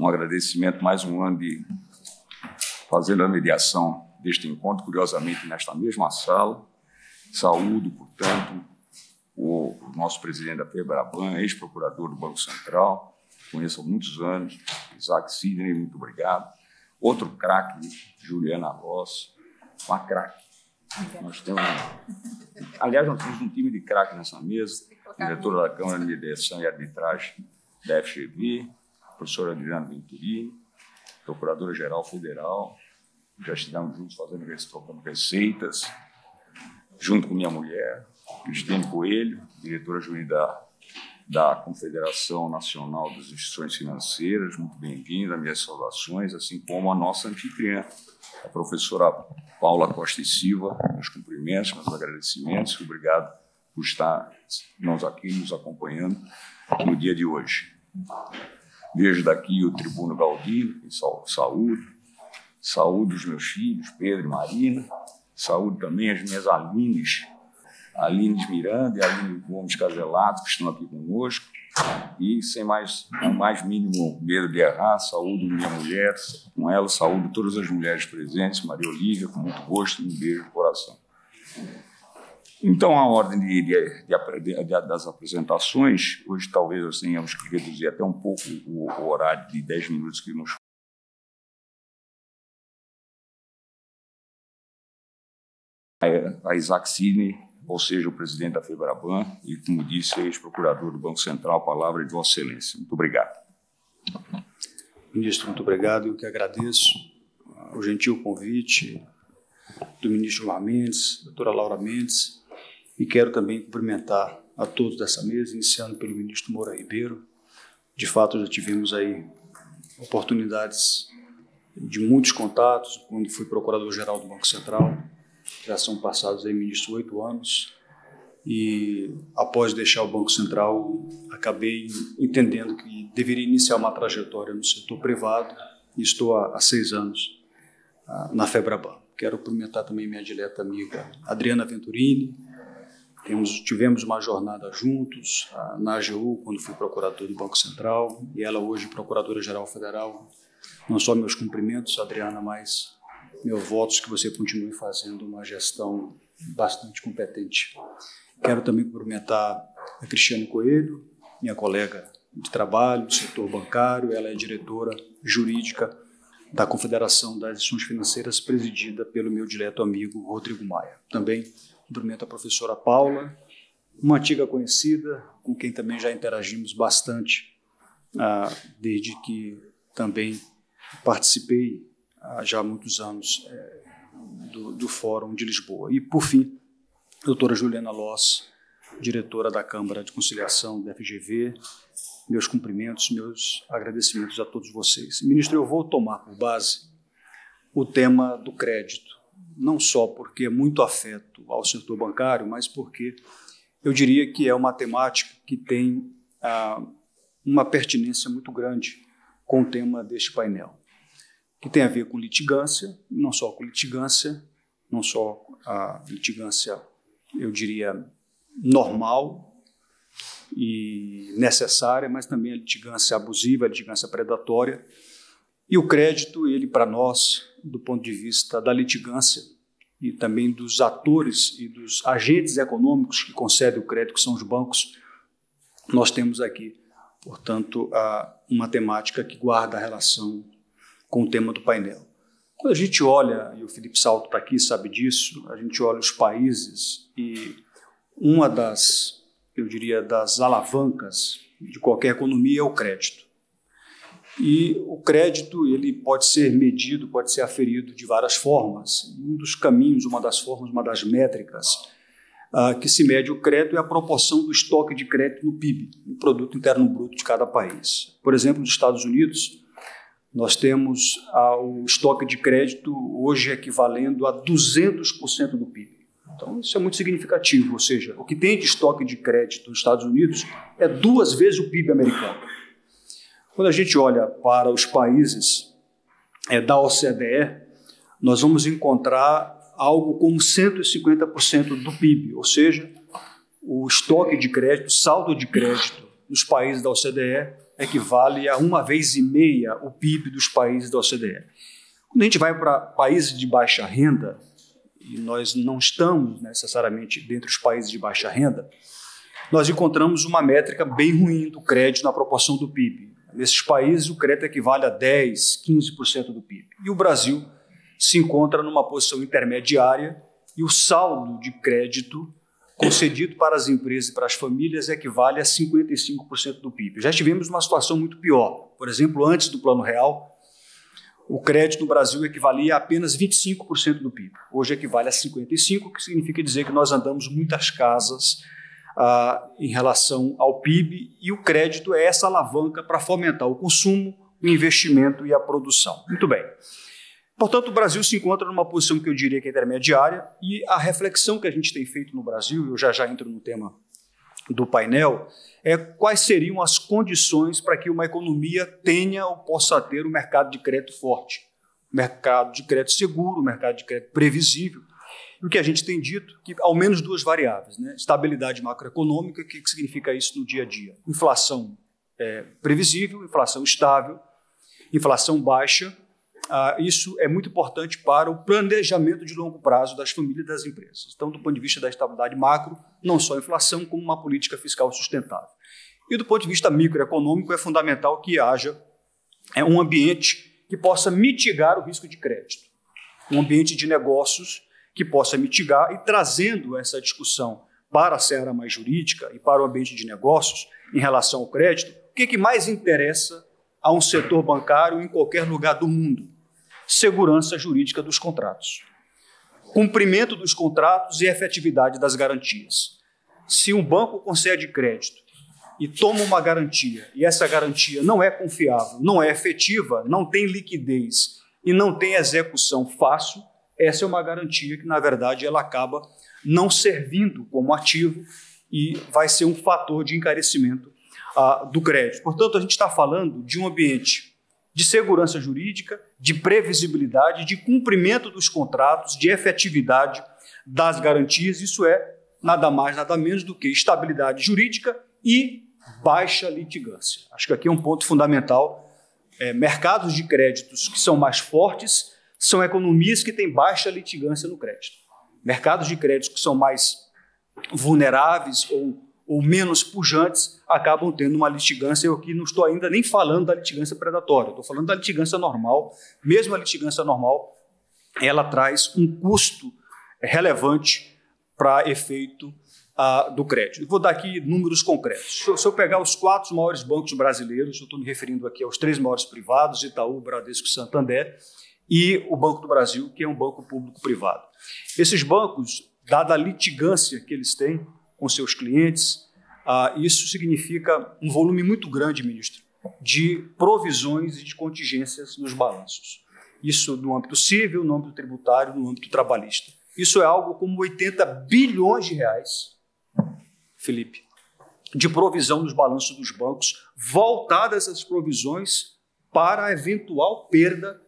um agradecimento, mais um ano de fazendo a mediação deste encontro, curiosamente nesta mesma sala. Saúdo, portanto, o nosso presidente da FEBRABAN, ex-procurador do Banco Central, conheço há muitos anos, Isaac Sidney, muito obrigado. Outro craque, Juliana Ross, uma craque. Nós temos, aliás, nós temos um time de craque nessa mesa, diretora da Câmara de Mediação e Arbitragem da FGV, professora Adriana Venturini, procuradora-geral federal, já estivemos juntos trocando receitas, junto com minha mulher, Cristine Coelho, diretora jurídica da Confederação Nacional das Instituições Financeiras, muito bem-vinda, minhas saudações, assim como a nossa anfitriã, a professora Paula Costa e Silva, meus cumprimentos, meus agradecimentos, obrigado por estar aqui nos acompanhando no dia de hoje. Vejo daqui o tribuno Galdino, saúde os meus filhos, Pedro e Marina, saúde também as minhas Aline Miranda e Aline Gomes Caselato, que estão aqui conosco, e sem mais mínimo medo de errar, saúdo minha mulher, com ela, saúdo todas as mulheres presentes, Maria Olívia, com muito gosto e um beijo no coração. Então, a ordem das apresentações, hoje talvez nós tenhamos que reduzir até um pouco o horário de 10 minutos que nos a Isaac Sidney, ou seja, o presidente da FEBRABAN, e, como disse, ex-procurador do Banco Central, palavra de Vossa Excelência. Muito obrigado. Ministro, muito obrigado. Eu que agradeço o gentil convite do ministro Gilmar Mendes, doutora Laura Mendes, e quero também cumprimentar a todos dessa mesa, iniciando pelo ministro Moura Ribeiro. De fato, já tivemos aí oportunidades de muitos contatos, quando fui procurador-geral do Banco Central. Já são passados aí, ministro, 8 anos, e após deixar o Banco Central, acabei entendendo que deveria iniciar uma trajetória no setor privado, e estou há 6 anos na FEBRABAN. Quero cumprimentar também minha dileta amiga Adriana Venturini. Tivemos uma jornada juntos na AGU, quando fui procurador do Banco Central, e ela hoje procuradora-geral federal. Não só meus cumprimentos, Adriana, mas meus votos que você continue fazendo uma gestão bastante competente. Quero também cumprimentar a Cristine Coelho, minha colega de trabalho do setor bancário. Ela é diretora jurídica da Confederação das Instituições Financeiras, presidida pelo meu dileto amigo Rodrigo Maia. Também cumprimento a professora Paula, uma antiga conhecida, com quem também já interagimos bastante, desde que também participei já há muitos anos do Fórum de Lisboa. E, por fim, a doutora Juliana Loss, diretora da Câmara de Conciliação da FGV, meus cumprimentos, meus agradecimentos a todos vocês. Ministro, eu vou tomar por base o tema do crédito, não só porque é muito afeto ao setor bancário, mas porque eu diria que é uma temática que tem uma pertinência muito grande com o tema deste painel, que tem a ver com litigância, não só com litigância, não só a litigância, eu diria, normal e necessária, mas também a litigância abusiva, a litigância predatória. E o crédito, ele, para nós, do ponto de vista da litigância e também dos atores e dos agentes econômicos que concedem o crédito, que são os bancos, nós temos aqui, portanto, uma temática que guarda a relação com o tema do painel. Quando a gente olha, e o Felipe Salto está aqui, sabe disso, a gente olha os países e uma das, eu diria, das alavancas de qualquer economia é o crédito. E o crédito, ele pode ser medido, pode ser aferido de várias formas. Um dos caminhos, uma das formas, uma das métricas que se mede o crédito é a proporção do estoque de crédito no PIB, no Produto Interno Bruto de cada país. Por exemplo, nos Estados Unidos, nós temos o estoque de crédito hoje equivalendo a 200% do PIB. Então, isso é muito significativo, ou seja, o que tem de estoque de crédito nos Estados Unidos é 2 vezes o PIB americano. Quando a gente olha para os países da OCDE, nós vamos encontrar algo como 150% do PIB, ou seja, o estoque de crédito, o saldo de crédito nos países da OCDE equivale a 1,5 vezes o PIB dos países da OCDE. Quando a gente vai para países de baixa renda, e nós não estamos necessariamente dentre os países de baixa renda, nós encontramos uma métrica bem ruim do crédito na proporção do PIB. Nesses países, o crédito equivale a 10%, 15% do PIB. E o Brasil se encontra numa posição intermediária e o saldo de crédito concedido para as empresas e para as famílias equivale a 55% do PIB. Já estivemos numa situação muito pior. Por exemplo, antes do Plano Real, o crédito no Brasil equivalia a apenas 25% do PIB. Hoje equivale a 55%, o que significa dizer que nós andamos muitas casas em relação ao PIB, e o crédito é essa alavanca para fomentar o consumo, o investimento e a produção. Muito bem. Portanto, o Brasil se encontra numa posição que eu diria que é intermediária, e a reflexão que a gente tem feito no Brasil, eu já entro no tema do painel, é quais seriam as condições para que uma economia tenha ou possa ter um mercado de crédito forte, mercado de crédito seguro, mercado de crédito previsível. E o que a gente tem dito, que ao menos duas variáveis, né? Estabilidade macroeconômica, o que significa isso no dia a dia? Inflação previsível, inflação estável, inflação baixa. Isso é muito importante para o planejamento de longo prazo das famílias e das empresas. Então, do ponto de vista da estabilidade macro, não só a inflação, como uma política fiscal sustentável. E do ponto de vista microeconômico, é fundamental que haja um ambiente que possa mitigar o risco de crédito, um ambiente de negócios que possa mitigar, e trazendo essa discussão para a seara mais jurídica e para o ambiente de negócios em relação ao crédito, o que mais interessa a um setor bancário em qualquer lugar do mundo? Segurança jurídica dos contratos, cumprimento dos contratos e efetividade das garantias. Se um banco concede crédito e toma uma garantia, e essa garantia não é confiável, não é efetiva, não tem liquidez e não tem execução fácil, essa é uma garantia que, na verdade, ela acaba não servindo como ativo e vai ser um fator de encarecimento do crédito. Portanto, a gente está falando de um ambiente de segurança jurídica, de previsibilidade, de cumprimento dos contratos, de efetividade das garantias. Isso é nada mais, nada menos do que estabilidade jurídica e baixa litigância. Acho que aqui é um ponto fundamental. Mercados de créditos que são mais fortes são economias que têm baixa litigância no crédito. Mercados de créditos que são mais vulneráveis ou menos pujantes acabam tendo uma litigância. Eu aqui não estou ainda nem falando da litigância predatória, estou falando da litigância normal. Mesmo a litigância normal, ela traz um custo relevante para efeito do crédito. Eu vou dar aqui números concretos. Se eu pegar os 4 maiores bancos brasileiros, eu estou me referindo aqui aos 3 maiores privados, Itaú, Bradesco e Santander, e o Banco do Brasil, que é um banco público-privado. Esses bancos, dada a litigância que eles têm com seus clientes, isso significa um volume muito grande, ministro, de provisões e de contingências nos balanços. Isso no âmbito civil, no âmbito tributário, no âmbito trabalhista. Isso é algo como 80 bilhões de reais, Felipe, de provisão nos balanços dos bancos, voltadas essas provisões para a eventual perda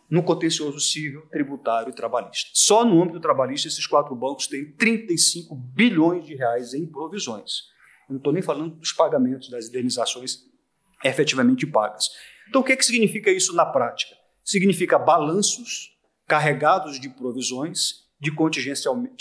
no contencioso civil, tributário e trabalhista. Só no âmbito trabalhista, esses 4 bancos têm 35 bilhões de reais em provisões. Eu não estou nem falando dos pagamentos, das indenizações efetivamente pagas. Então, o que significa isso na prática? Significa balanços carregados de provisões, de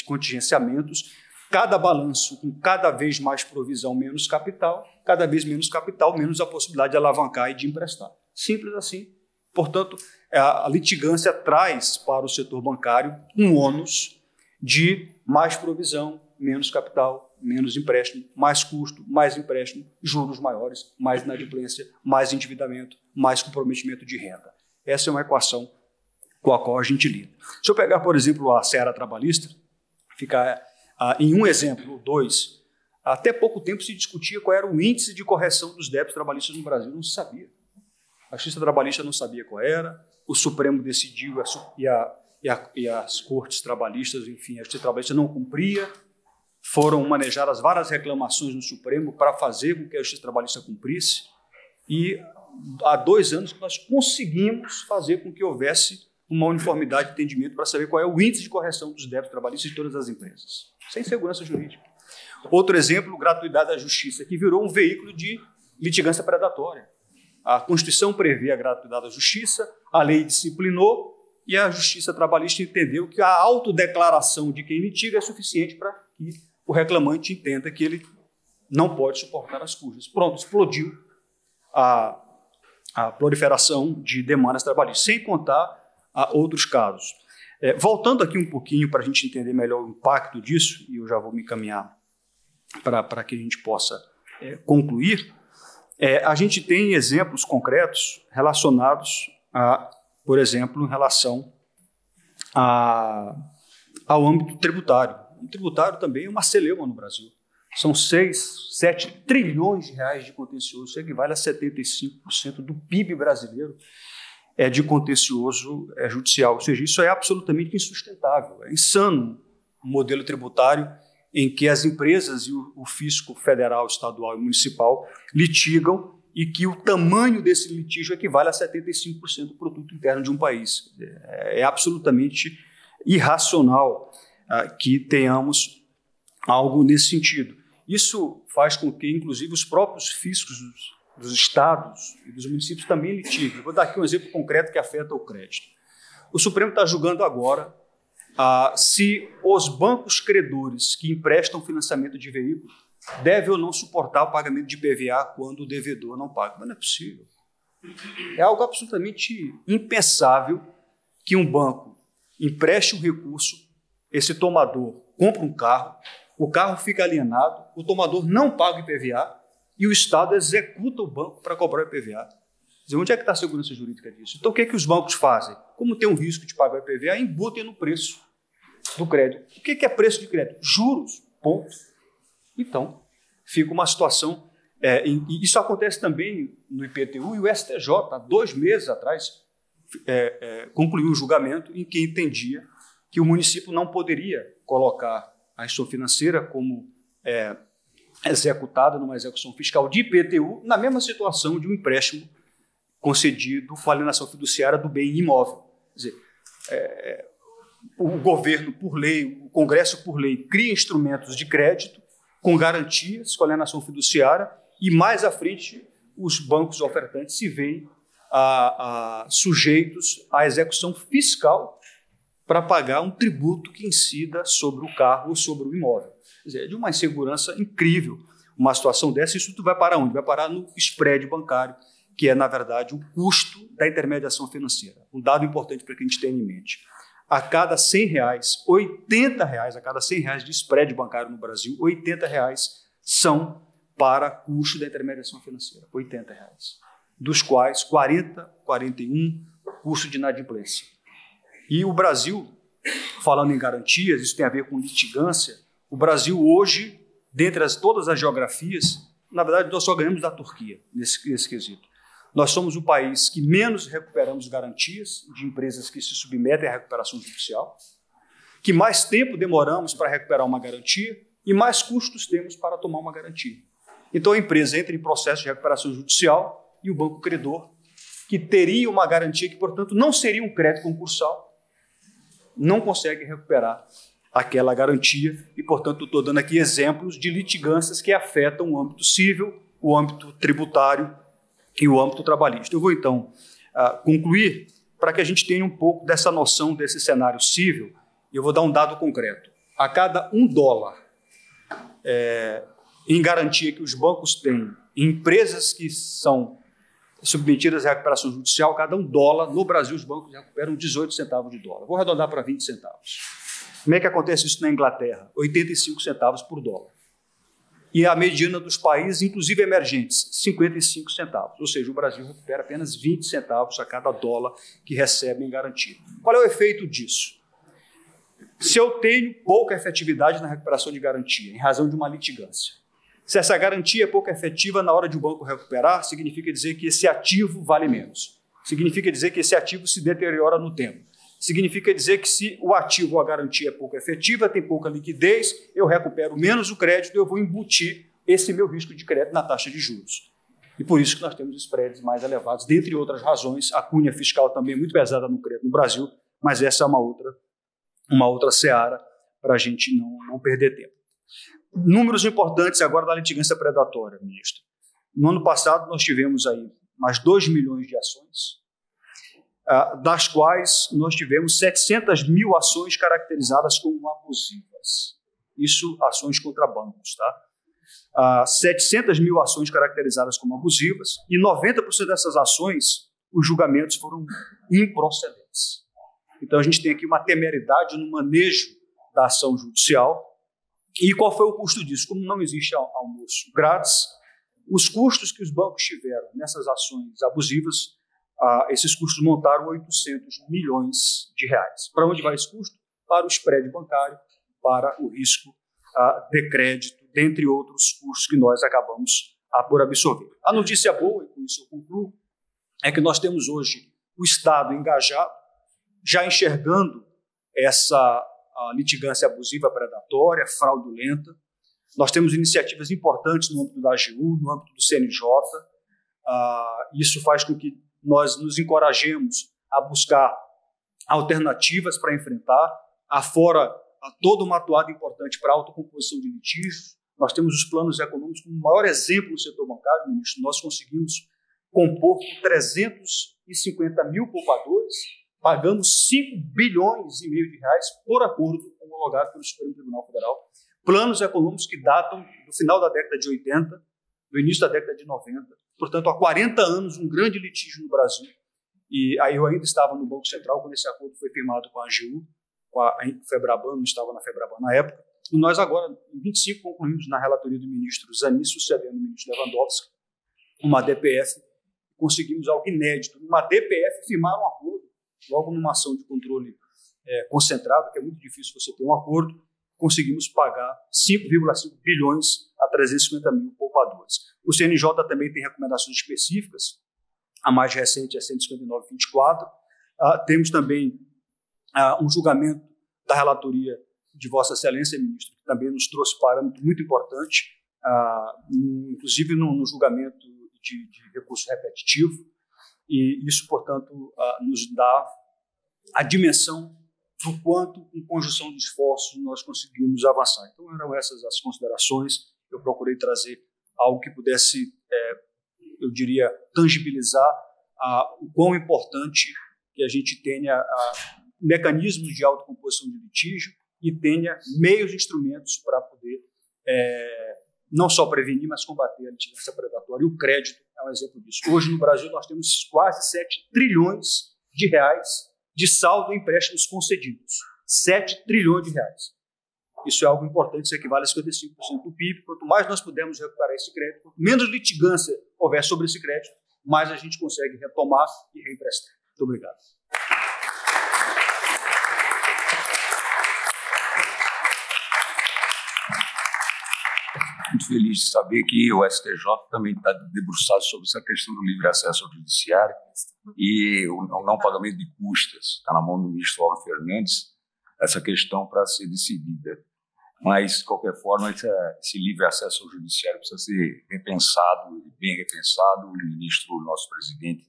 contingenciamentos, cada balanço com cada vez mais provisão, menos capital, cada vez menos capital, menos a possibilidade de alavancar e de emprestar. Simples assim. Portanto, a litigância traz para o setor bancário um ônus de mais provisão, menos capital, menos empréstimo, mais custo, mais empréstimo, juros maiores, mais inadimplência, mais endividamento, mais comprometimento de renda. Essa é uma equação com a qual a gente lida. Se eu pegar, por exemplo, a seara trabalhista, ficar em um exemplo, ou 2, até pouco tempo se discutia qual era o índice de correção dos débitos trabalhistas no Brasil, não se sabia. A Justiça Trabalhista não sabia qual era, o Supremo decidiu e as cortes trabalhistas, enfim, a Justiça Trabalhista não cumpria, foram manejadas várias reclamações no Supremo para fazer com que a Justiça Trabalhista cumprisse, e há 2 anos que nós conseguimos fazer com que houvesse uma uniformidade de entendimento para saber qual é o índice de correção dos débitos trabalhistas de todas as empresas, sem segurança jurídica. Outro exemplo, gratuidade da justiça, que virou um veículo de litigância predatória. A Constituição prevê a gratuidade da justiça, a lei disciplinou e a justiça trabalhista entendeu que a autodeclaração de quem litiga é suficiente para que o reclamante entenda que ele não pode suportar as cujas. Pronto, explodiu a proliferação de demandas trabalhistas, sem contar outros casos. Voltando aqui um pouquinho para a gente entender melhor o impacto disso, e eu já vou me encaminhar para que a gente possa concluir, a gente tem exemplos concretos relacionados por exemplo, em relação ao âmbito tributário. O tributário também é uma celeuma no Brasil. São 6, 7 trilhões de reais de contencioso, isso equivale a 75% do PIB brasileiro de contencioso judicial. Ou seja, isso é absolutamente insustentável. É insano o modelo tributário em que as empresas e o fisco federal, estadual e municipal litigam e que o tamanho desse litígio equivale a 75% do produto interno de um país. É absolutamente irracional que tenhamos algo nesse sentido. Isso faz com que, inclusive, os próprios fiscos dos estados e dos municípios também litiguem. Vou dar aqui um exemplo concreto que afeta o crédito. O Supremo está julgando agora se os bancos credores que emprestam financiamento de veículos devem ou não suportar o pagamento de IPVA quando o devedor não paga. Mas não é possível. É algo absolutamente impensável que um banco empreste um recurso, esse tomador compra um carro, o carro fica alienado, o tomador não paga o IPVA e o Estado executa o banco para cobrar o IPVA. Quer dizer, onde é que está a segurança jurídica disso? Então, o que é que os bancos fazem? Como tem um risco de pagar o IPVA, embutem no preço do crédito. O que é preço de crédito? Juros, ponto. Então, fica uma situação... e isso acontece também no IPTU e o STJ, há 2 meses atrás, concluiu um julgamento em que entendia que o município não poderia colocar a instituição financeira como executada numa execução fiscal de IPTU na mesma situação de um empréstimo concedido com alienação fiduciária do bem imóvel. Quer dizer, o governo, por lei, o Congresso, por lei, cria instrumentos de crédito com garantias, com alienação fiduciária, e mais à frente os bancos ofertantes se veem sujeitos à execução fiscal para pagar um tributo que incida sobre o carro ou sobre o imóvel. Quer dizer, é de uma insegurança incrível uma situação dessa. Isso tudo vai parar onde? Vai parar no spread bancário, que é, na verdade, o custo da intermediação financeira. Um dado importante para que a gente tenha em mente. A cada R$100, R$80 a cada R$100 de spread bancário no Brasil, R$80 são para custo da intermediação financeira. R$80. Dos quais 41 custo de inadimplência. E o Brasil, falando em garantias, isso tem a ver com litigância, o Brasil hoje, dentre todas as geografias, na verdade nós só ganhamos da Turquia nesse quesito. Nós somos o país que menos recuperamos garantias de empresas que se submetem à recuperação judicial, que mais tempo demoramos para recuperar uma garantia e mais custos temos para tomar uma garantia. Então a empresa entra em processo de recuperação judicial e o banco credor, que teria uma garantia que, portanto, não seria um crédito concursal, não consegue recuperar aquela garantia e, portanto, estou dando aqui exemplos de litigâncias que afetam o âmbito civil, o âmbito tributário e o âmbito trabalhista. Eu vou, então, concluir para que a gente tenha um pouco dessa noção desse cenário civil. Eu vou dar um dado concreto. A cada $1 em garantia que os bancos têm em empresas que são submetidas à recuperação judicial, cada $1 no Brasil os bancos recuperam 18 centavos de dólar. Vou arredondar para 20 centavos. Como é que acontece isso na Inglaterra? 85 centavos por dólar. E a mediana dos países, inclusive emergentes, 55 centavos. Ou seja, o Brasil recupera apenas 20 centavos a cada $1 que recebe em garantia. Qual é o efeito disso? Se eu tenho pouca efetividade na recuperação de garantia, em razão de uma litigância, se essa garantia é pouco efetiva na hora de o banco recuperar, significa dizer que esse ativo vale menos. Significa dizer que esse ativo se deteriora no tempo. Significa dizer que se o ativo ou a garantia é pouco efetiva, tem pouca liquidez, eu recupero menos o crédito, eu vou embutir esse meu risco de crédito na taxa de juros. E por isso que nós temos spreads mais elevados, dentre outras razões. A cunha fiscal também é muito pesada no crédito no Brasil, mas essa é uma outra seara para a gente não perder tempo. Números importantes agora da litigância predatória, ministro. No ano passado, nós tivemos aí mais 2 milhões de ações, das quais nós tivemos 700 mil ações caracterizadas como abusivas. Isso, ações contra bancos, tá? 700 mil ações caracterizadas como abusivas e 90% dessas ações, os julgamentos foram improcedentes. Então, a gente tem aqui uma temeridade no manejo da ação judicial. E qual foi o custo disso? Como não existe almoço grátis, os custos que os bancos tiveram nessas ações abusivas, esses custos montaram 800 milhões de reais. Para onde vai esse custo? Para o spread bancário, para o risco de crédito, dentre outros custos que nós acabamos por absorver. A notícia boa, e com isso eu concluo, é que nós temos hoje o Estado engajado, já enxergando essa litigância abusiva predatória, fraudulenta. Nós temos iniciativas importantes no âmbito da AGU, no âmbito do CNJ. Isso faz com que nós nos encorajemos a buscar alternativas para enfrentar, afora toda uma atuada importante para a autocomposição de litígios. Nós temos os planos econômicos como o maior exemplo no setor bancário, ministro. Nós conseguimos compor com 350 mil poupadores, pagamos 5 bilhões e meio de reais por acordo homologado pelo Supremo Tribunal Federal. Planos econômicos que datam do final da década de 80, do início da década de 90. Portanto, há 40 anos, um grande litígio no Brasil. E aí eu ainda estava no Banco Central quando esse acordo foi firmado com a AGU, com a Febraban, não estava na Febraban na época. E nós agora, em 25, concluímos na relatoria do ministro Zanin, sucedendo o ministro Lewandowski, uma DPF. Conseguimos algo inédito. Numa DPF, firmar um acordo, logo numa ação de controle concentrado, que é muito difícil você ter um acordo, conseguimos pagar 5,5 bilhões a 350 mil poupadores. O CNJ também tem recomendações específicas, a mais recente é 159/24. Temos também um julgamento da relatoria de Vossa Excelência, ministro, que também nos trouxe parâmetro muito importante, inclusive no julgamento de recurso repetitivo, e isso, portanto, nos dá a dimensão do quanto, em conjunção de esforços, nós conseguimos avançar. Então, eram essas as considerações. Eu procurei trazer algo que pudesse, eu diria, tangibilizar o quão importante que a gente tenha mecanismos de autocomposição de litígio e tenha meios e instrumentos para poder não só prevenir, mas combater a litigância predatória. E o crédito é um exemplo disso. Hoje, no Brasil, nós temos quase 7 trilhões de reais de saldo em empréstimos concedidos. 7 trilhões de reais. Isso é algo importante, isso equivale a 55% do PIB. Quanto mais nós pudermos recuperar esse crédito, quanto menos litigância houver sobre esse crédito, mais a gente consegue retomar e reemprestar. Muito obrigado. Muito feliz de saber que o STJ também está debruçado sobre essa questão do livre acesso ao judiciário e o não pagamento de custas. Está na mão do ministro Álvaro Fernandes essa questão para ser decidida. Mas, de qualquer forma, esse livre acesso ao judiciário precisa ser repensado, bem repensado. O ministro, nosso presidente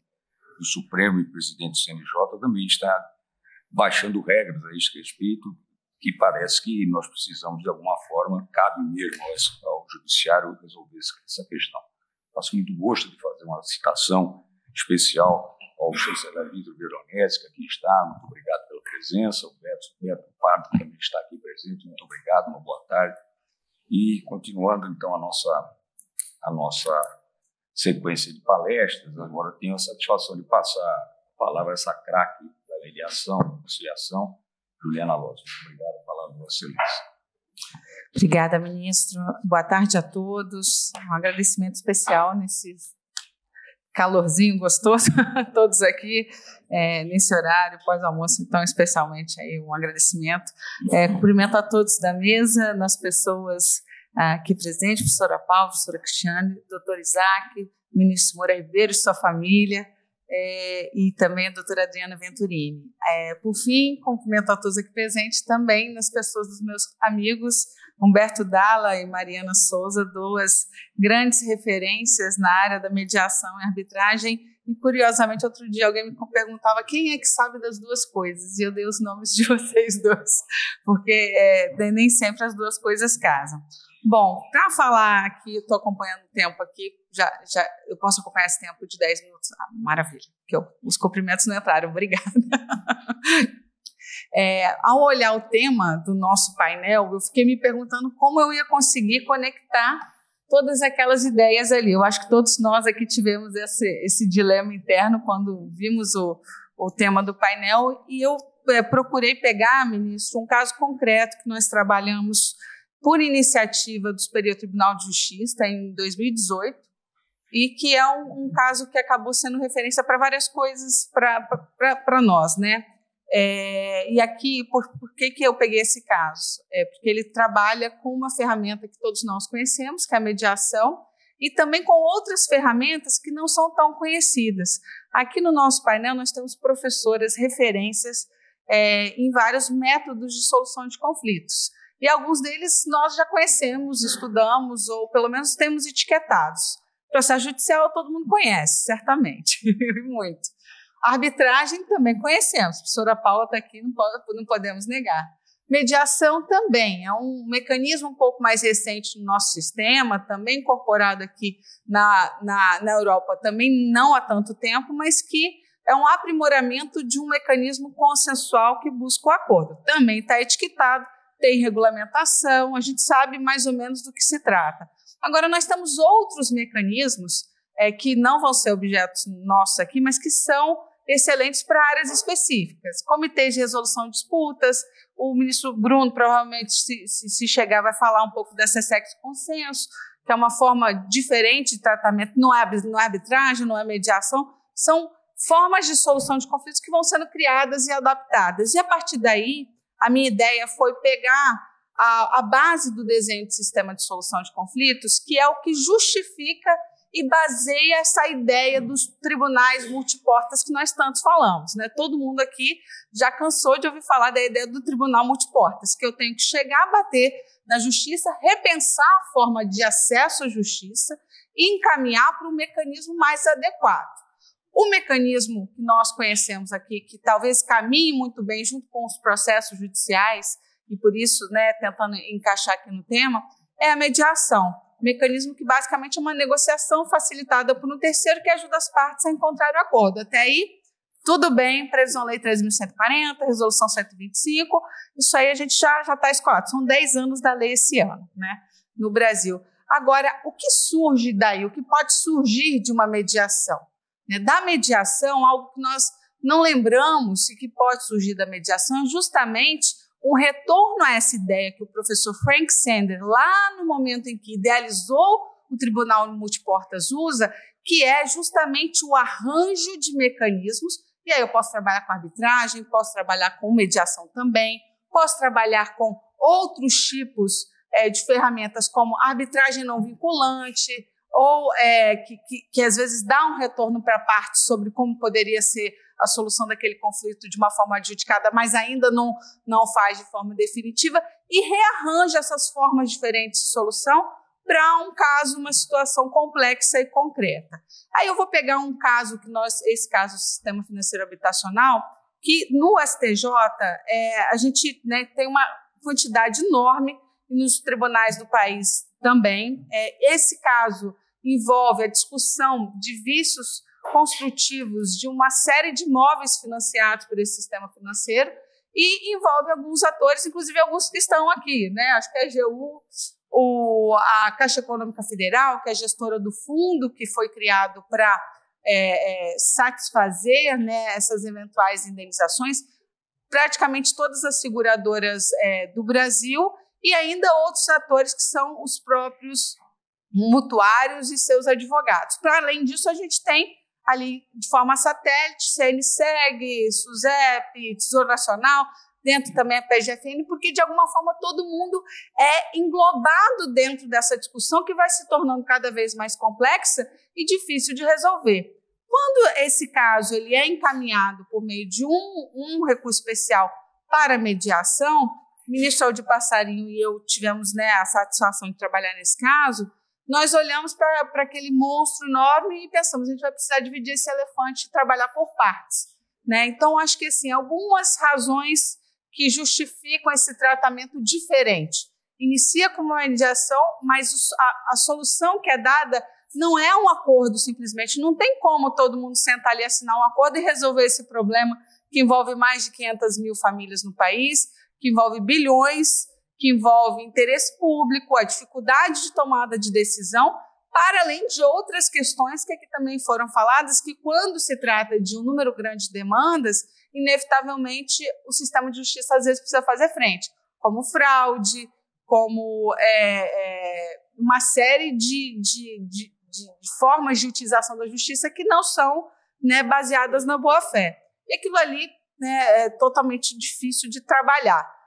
do Supremo e presidente do CNJ também está baixando regras a esse respeito, que parece que nós precisamos, de alguma forma, cabe mesmo ao judiciário resolver essa questão. Faço muito gosto de fazer uma citação especial ao chanceler Vitor Veronese, que aqui está, muito obrigado pela presença, o Beto Pardo, que também está aqui presente, muito obrigado, uma boa tarde. E continuando, então, a nossa sequência de palestras, agora tenho a satisfação de passar a palavra a essa craque da mediação, da conciliação, Juliana Lopes. Obrigado, a palavra de Vossa Excelência. Obrigada, ministro. Boa tarde a todos. Um agradecimento especial nesse calorzinho gostoso, todos aqui, nesse horário, pós-almoço, então, especialmente aí um agradecimento. Cumprimento a todos da mesa, nas pessoas aqui presentes, professora Paula, professora Cristiane, doutor Isaac, ministro Moura Ribeiro e sua família, e também a doutora Adriana Venturini. Por fim, cumprimento a todos aqui presentes, também nas pessoas dos meus amigos, Humberto Dalla e Mariana Souza, duas grandes referências na área da mediação e arbitragem, e curiosamente outro dia alguém me perguntava quem é que sabe das duas coisas, e eu dei os nomes de vocês dois, porque nem sempre as duas coisas casam. Bom, para falar aqui, estou acompanhando o tempo aqui, eu posso acompanhar esse tempo de 10 minutos. Maravilha, os cumprimentos não entraram, obrigada. Ao olhar o tema do nosso painel, eu fiquei me perguntando como eu ia conseguir conectar todas aquelas ideias ali. Eu acho que todos nós aqui tivemos esse dilema interno quando vimos o tema do painel, e eu procurei pegar, ministro, um caso concreto que nós trabalhamos por iniciativa do Superior Tribunal de Justiça em 2018, e que é um caso que acabou sendo referência para várias coisas para nós, né? E aqui, por que eu peguei esse caso? Porque ele trabalha com uma ferramenta que todos nós conhecemos, que é a mediação, e também com outras ferramentas que não são tão conhecidas. Aqui no nosso painel nós temos professoras, referências em vários métodos de solução de conflitos. E alguns deles nós já conhecemos, estudamos, ou pelo menos temos etiquetados. Processo judicial todo mundo conhece, certamente, muito. A arbitragem também conhecemos, a professora Paula está aqui, não podemos negar. Mediação também é um mecanismo um pouco mais recente no nosso sistema, também incorporado aqui na Europa, também não há tanto tempo, mas que é um aprimoramento de um mecanismo consensual que busca o acordo. Também está etiquetado, tem regulamentação, a gente sabe mais ou menos do que se trata. Agora, nós temos outros mecanismos que não vão ser objetos nossos aqui, mas que são excelentes para áreas específicas. Comitês de resolução de disputas, o ministro Bruno provavelmente, se chegar, vai falar um pouco dessa sexo consenso, que é uma forma diferente de tratamento, não é arbitragem, não é mediação, são formas de solução de conflitos que vão sendo criadas e adaptadas. E a partir daí, a minha ideia foi pegar a base do desenho de sistema de solução de conflitos, que é o que justifica e baseia essa ideia dos tribunais multiportas que nós tantos falamos, né? Todo mundo aqui já cansou de ouvir falar da ideia do tribunal multiportas, que eu tenho que chegar a bater na justiça, repensar a forma de acesso à justiça e encaminhar para um mecanismo mais adequado. O mecanismo que nós conhecemos aqui, que talvez caminhe muito bem junto com os processos judiciais, e por isso, né, tentando encaixar aqui no tema, é a mediação. Mecanismo que basicamente é uma negociação facilitada por um terceiro que ajuda as partes a encontrar o acordo. Até aí, tudo bem, previsão lei 3.140, resolução 125, isso aí a gente já está escolado. São 10 anos da lei esse ano, né, no Brasil. Agora, o que surge daí? O que pode surgir de uma mediação? Da mediação, algo que nós não lembramos e que pode surgir da mediação é justamente um retorno a essa ideia que o professor Frank Sander, lá no momento em que idealizou o Tribunal Multiportas, usa, que é justamente o arranjo de mecanismos. E aí eu posso trabalhar com arbitragem, posso trabalhar com mediação também, posso trabalhar com outros tipos de ferramentas como arbitragem não vinculante, ou que às vezes dá um retorno para a parte sobre como poderia ser a solução daquele conflito de uma forma adjudicada, mas ainda não faz de forma definitiva, e rearranja essas formas diferentes de solução para um caso, uma situação complexa e concreta. Aí eu vou pegar um caso esse caso do Sistema Financeiro Habitacional, que no STJ a gente, né, tem uma quantidade enorme, e nos tribunais do país também. Esse caso envolve a discussão de vícios construtivos de uma série de imóveis financiados por esse sistema financeiro e envolve alguns atores, inclusive alguns que estão aqui, né? Acho que a AGU, a Caixa Econômica Federal, que é a gestora do fundo que foi criado para satisfazer, né, essas eventuais indenizações, praticamente todas as seguradoras do Brasil, e ainda outros atores que são os próprios mutuários e seus advogados. Para além disso, a gente tem ali, de forma satélite, CNSEG, SUSEP, Tesouro Nacional, dentro também a PGFN, porque, de alguma forma, todo mundo é englobado dentro dessa discussão que vai se tornando cada vez mais complexa e difícil de resolver. Quando esse caso ele é encaminhado por meio de um recurso especial para mediação, o ministro Aldir Passarinho e eu tivemos, né, a satisfação de trabalhar nesse caso, nós olhamos para aquele monstro enorme e pensamos, a gente vai precisar dividir esse elefante e trabalhar por partes, né? Então, acho que assim, algumas razões que justificam esse tratamento diferente. Inicia com uma mediação, mas a solução que é dada não é um acordo simplesmente, não tem como todo mundo sentar ali, assinar um acordo e resolver esse problema que envolve mais de 500 mil famílias no país, que envolve bilhões, que envolve interesse público, a dificuldade de tomada de decisão, para além de outras questões que aqui também foram faladas, que quando se trata de um número grande de demandas, inevitavelmente o sistema de justiça às vezes precisa fazer frente, como fraude, como uma série de formas de utilização da justiça que não são, né, baseadas na boa-fé. E aquilo ali, né, é totalmente difícil de trabalhar.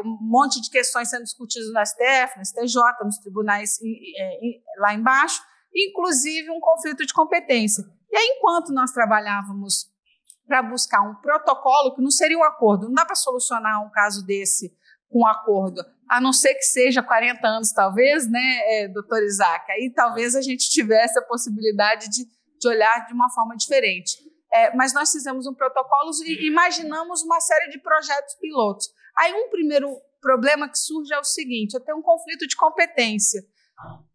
Um monte de questões sendo discutidas no STF, no STJ, nos tribunais lá embaixo, inclusive um conflito de competência. E aí, enquanto nós trabalhávamos para buscar um protocolo, que não seria um acordo, não dá para solucionar um caso desse com um acordo, a não ser que seja 40 anos, talvez, né, doutor Isaac? Aí talvez a gente tivesse a possibilidade de olhar de uma forma diferente. Mas nós fizemos um protocolo e imaginamos uma série de projetos pilotos. Aí um primeiro problema que surge é o seguinte: eu tenho um conflito de competência.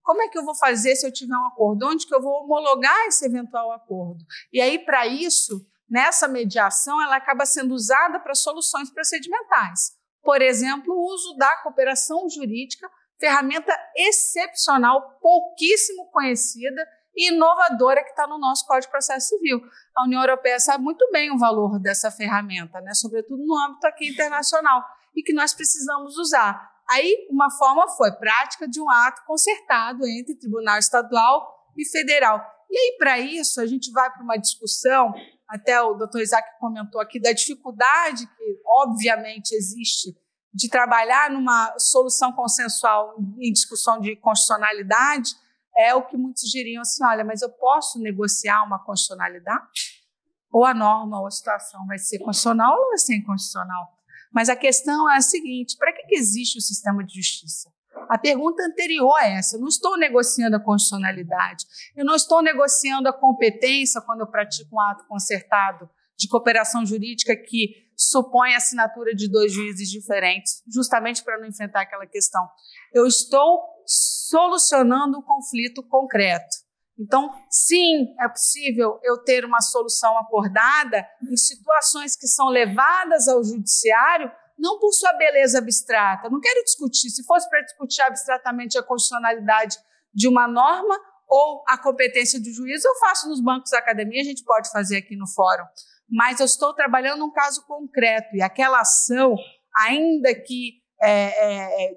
Como é que eu vou fazer se eu tiver um acordo? Onde que eu vou homologar esse eventual acordo? E aí, para isso, nessa mediação, ela acaba sendo usada para soluções procedimentais. Por exemplo, o uso da cooperação jurídica, ferramenta excepcional, pouquíssimo conhecida e inovadora que está no nosso Código de Processo Civil. A União Europeia sabe muito bem o valor dessa ferramenta, né? Sobretudo no âmbito aqui internacional, e que nós precisamos usar. Aí, uma forma foi prática de um ato concertado entre Tribunal Estadual e Federal. E aí, para isso, a gente vai para uma discussão, até o doutor Isaac comentou aqui, da dificuldade que, obviamente, existe de trabalhar numa solução consensual em discussão de constitucionalidade. É o que muitos diriam assim: olha, mas eu posso negociar uma constitucionalidade? Ou a norma ou a situação vai ser constitucional ou vai ser inconstitucional? Mas a questão é a seguinte: para que existe o sistema de justiça? A pergunta anterior é essa: eu não estou negociando a constitucionalidade, eu não estou negociando a competência quando eu pratico um ato concertado de cooperação jurídica que supõe a assinatura de 2 juízes diferentes, justamente para não enfrentar aquela questão. Eu estou solucionando um conflito concreto. Então, sim, é possível eu ter uma solução acordada em situações que são levadas ao judiciário, não por sua beleza abstrata. Eu não quero discutir. Se fosse para discutir abstratamente a constitucionalidade de uma norma ou a competência do juiz, eu faço nos bancos da academia, a gente pode fazer aqui no fórum. Mas eu estou trabalhando um caso concreto, e aquela ação, ainda que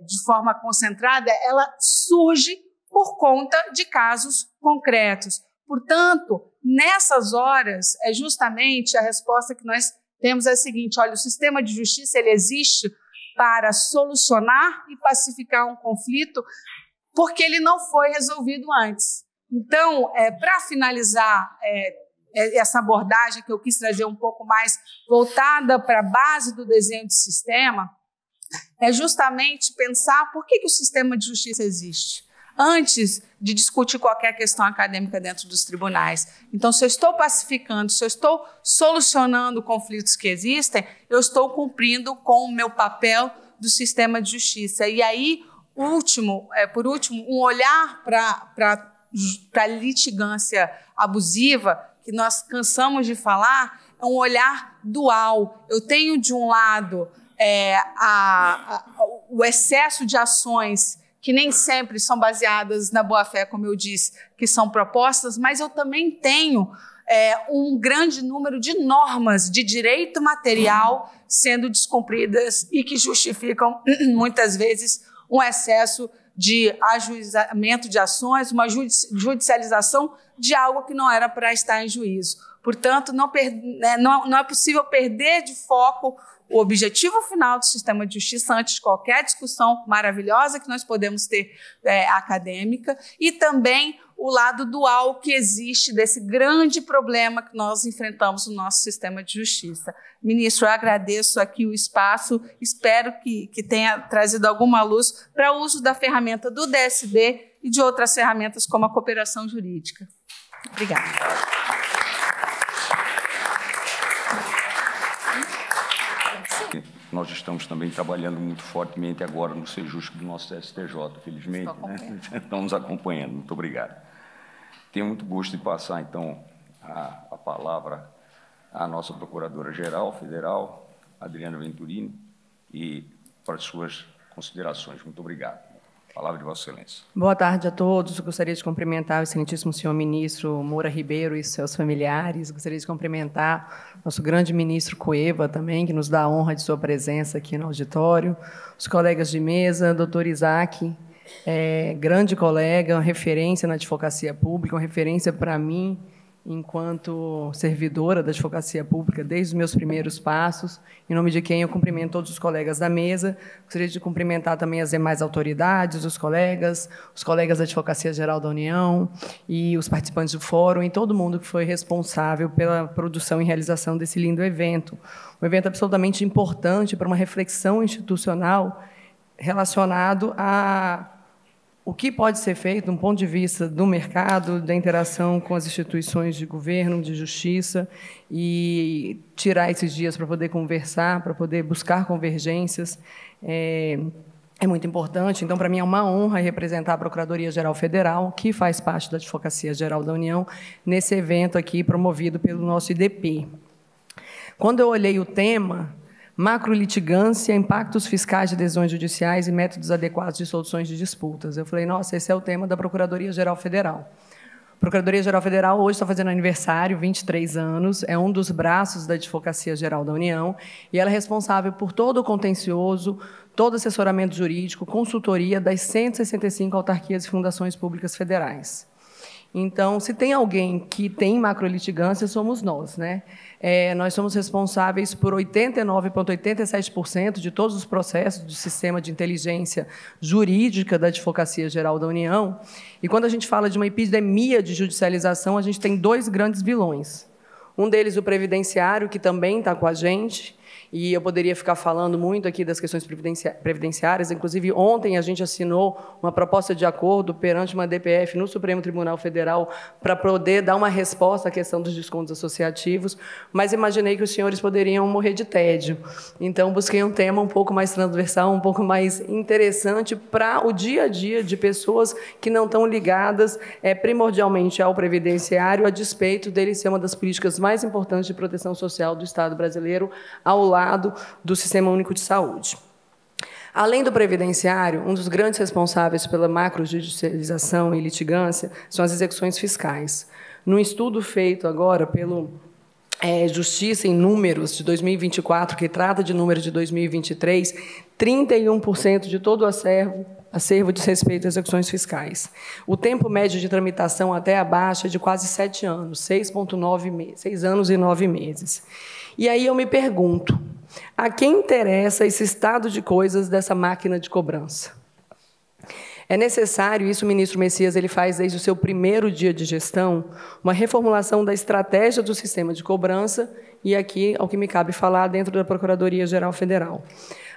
de forma concentrada, ela surge por conta de casos concretos. Portanto, nessas horas, justamente a resposta que nós temos é a seguinte: olha, o sistema de justiça ele existe para solucionar e pacificar um conflito porque ele não foi resolvido antes. Então, para finalizar essa abordagem que eu quis trazer um pouco mais voltada para a base do desenho de sistema, é justamente pensar por que o sistema de justiça existe, antes de discutir qualquer questão acadêmica dentro dos tribunais. Então, se eu estou pacificando, se eu estou solucionando conflitos que existem, eu estou cumprindo com o meu papel do sistema de justiça. E aí, por último, um olhar para a litigância abusiva, que nós cansamos de falar, é um olhar dual. Eu tenho, de um lado, o excesso de ações que nem sempre são baseadas na boa-fé, como eu disse, que são propostas, mas eu também tenho um grande número de normas de direito material sendo descumpridas e que justificam, muitas vezes, um excesso de ajuizamento de ações, uma judicialização de algo que não era para estar em juízo. Portanto, não é possível perder de foco o objetivo final do sistema de justiça antes de qualquer discussão maravilhosa que nós podemos ter acadêmica, e também o lado dual que existe desse grande problema que nós enfrentamos no nosso sistema de justiça. Ministro, eu agradeço aqui o espaço, espero que tenha trazido alguma luz para o uso da ferramenta do DSD e de outras ferramentas como a cooperação jurídica. Obrigada. Nós estamos também trabalhando muito fortemente agora no Sejusc do nosso STJ, felizmente, né? Estamos acompanhando. Muito obrigado. Tenho muito gosto de passar, então, a palavra à nossa Procuradora-Geral Federal, Adriana Venturini, e para as suas considerações. Muito obrigado. Palavra de Vossa Excelência. Boa tarde a todos. Gostaria de cumprimentar o excelentíssimo senhor ministro Moura Ribeiro e seus familiares. Gostaria de cumprimentar nosso grande ministro Cueva também, que nos dá a honra de sua presença aqui no auditório. Os colegas de mesa, doutor Isaac, grande colega, uma referência na advocacia pública, uma referência para mim, enquanto servidora da advocacia pública, desde os meus primeiros passos, em nome de quem eu cumprimento todos os colegas da mesa. Gostaria de cumprimentar também as demais autoridades, os colegas da Advocacia Geral da União e os participantes do fórum e todo mundo que foi responsável pela produção e realização desse lindo evento. Um evento absolutamente importante para uma reflexão institucional relacionado a o que pode ser feito, de um ponto de vista do mercado, da interação com as instituições de governo, de justiça, e tirar esses dias para poder conversar, para poder buscar convergências, é muito importante. Então, para mim, é uma honra representar a Procuradoria-Geral Federal, que faz parte da Advocacia Geral da União, nesse evento aqui promovido pelo nosso IDP. Quando eu olhei o tema, macrolitigância, impactos fiscais de decisões judiciais e métodos adequados de soluções de disputas. Eu falei, nossa, esse é o tema da Procuradoria-Geral Federal. A Procuradoria-Geral Federal hoje está fazendo aniversário, 23 anos, é um dos braços da Advocacia Geral da União, e ela é responsável por todo o contencioso, todo o assessoramento jurídico, consultoria das 165 autarquias e fundações públicas federais. Então, se tem alguém que tem macrolitigância, somos nós, né? Nós somos responsáveis por 89,87% de todos os processos do sistema de inteligência jurídica da Advocacia Geral da União. E quando a gente fala de uma epidemia de judicialização, a gente tem dois grandes vilões. Um deles, o previdenciário, que também está com a gente, e eu poderia ficar falando muito aqui das questões previdenciárias. Inclusive, ontem a gente assinou uma proposta de acordo perante uma DPF no Supremo Tribunal Federal para poder dar uma resposta à questão dos descontos associativos, mas imaginei que os senhores poderiam morrer de tédio. Então, busquei um tema um pouco mais transversal, um pouco mais interessante para o dia a dia de pessoas que não estão ligadas primordialmente ao previdenciário, a despeito dele ser uma das políticas mais importantes de proteção social do Estado brasileiro, ao lado do Sistema Único de Saúde. Além do previdenciário, um dos grandes responsáveis pela macrojudicialização e litigância são as execuções fiscais. Num estudo feito agora pelo Justiça em Números de 2024, que trata de números de 2023, 31% de todo o acervo diz respeito às execuções fiscais. O tempo médio de tramitação até a baixa é de quase 7 anos, 6 anos e 9 meses. E aí eu me pergunto, a quem interessa esse estado de coisas dessa máquina de cobrança? É necessário, isso o ministro Messias ele faz desde o seu primeiro dia de gestão, uma reformulação da estratégia do sistema de cobrança, e aqui, ao que me cabe falar, dentro da Procuradoria-Geral Federal.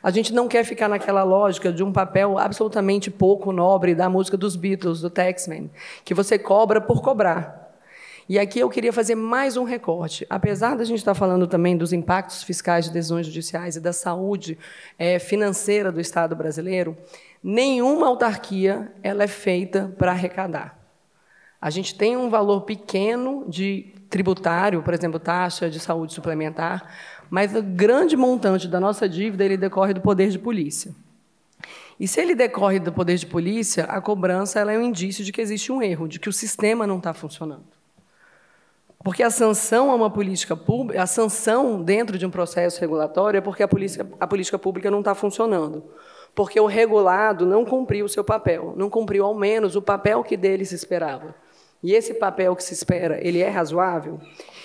A gente não quer ficar naquela lógica de um papel absolutamente pouco nobre da música dos Beatles, do Taxman, que você cobra por cobrar. E aqui eu queria fazer mais um recorte. Apesar da gente estar falando também dos impactos fiscais de decisões judiciais e da saúde financeira do Estado brasileiro, nenhuma autarquia ela é feita para arrecadar. A gente tem um valor pequeno de tributário, por exemplo, taxa de saúde suplementar, mas o grande montante da nossa dívida ele decorre do poder de polícia. E se ele decorre do poder de polícia, a cobrança ela é um indício de que existe um erro, de que o sistema não está funcionando. Porque a sanção a uma política pública, a sanção dentro de um processo regulatório é porque a política pública não está funcionando. Porque o regulado não cumpriu o seu papel, não cumpriu ao menos o papel que dele se esperava. E esse papel que se espera, ele é razoável?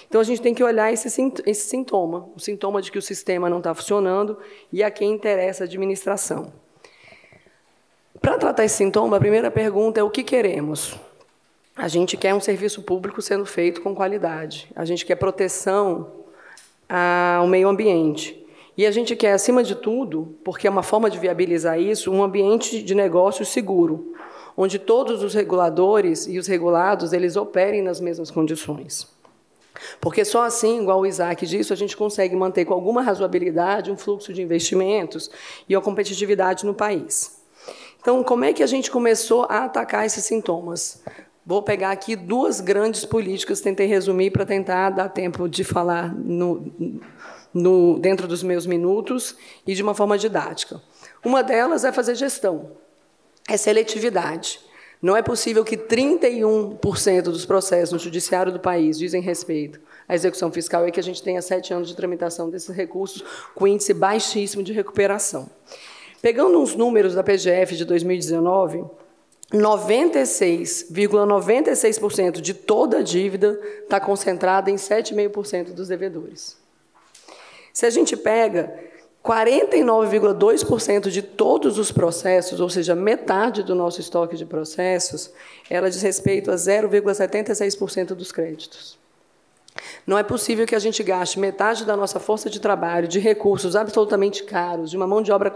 Então, a gente tem que olhar esse sintoma, o sintoma de que o sistema não está funcionando e a quem interessa a administração. Para tratar esse sintoma, a primeira pergunta é o que queremos? A gente quer um serviço público sendo feito com qualidade. A gente quer proteção ao meio ambiente. E a gente quer, acima de tudo, porque é uma forma de viabilizar isso, um ambiente de negócio seguro, onde todos os reguladores e os regulados eles operem nas mesmas condições. Porque só assim, igual o Isaac disse, a gente consegue manter com alguma razoabilidade um fluxo de investimentos e a competitividade no país. Então, como é que a gente começou a atacar esses sintomas? Vou pegar aqui duas grandes políticas, tentei resumir para tentar dar tempo de falar dentro dos meus minutos e de uma forma didática. Uma delas é fazer gestão, é seletividade. Não é possível que 31% dos processos no judiciário do país dizem respeito à execução fiscal e que a gente tenha 7 anos de tramitação desses recursos com índice baixíssimo de recuperação. Pegando uns números da PGF de 2019, 96,96% de toda a dívida está concentrada em 7,5% dos devedores. Se a gente pega 49,2% de todos os processos, ou seja, metade do nosso estoque de processos, ela diz respeito a 0,76% dos créditos. Não é possível que a gente gaste metade da nossa força de trabalho, de recursos absolutamente caros, de uma mão de obra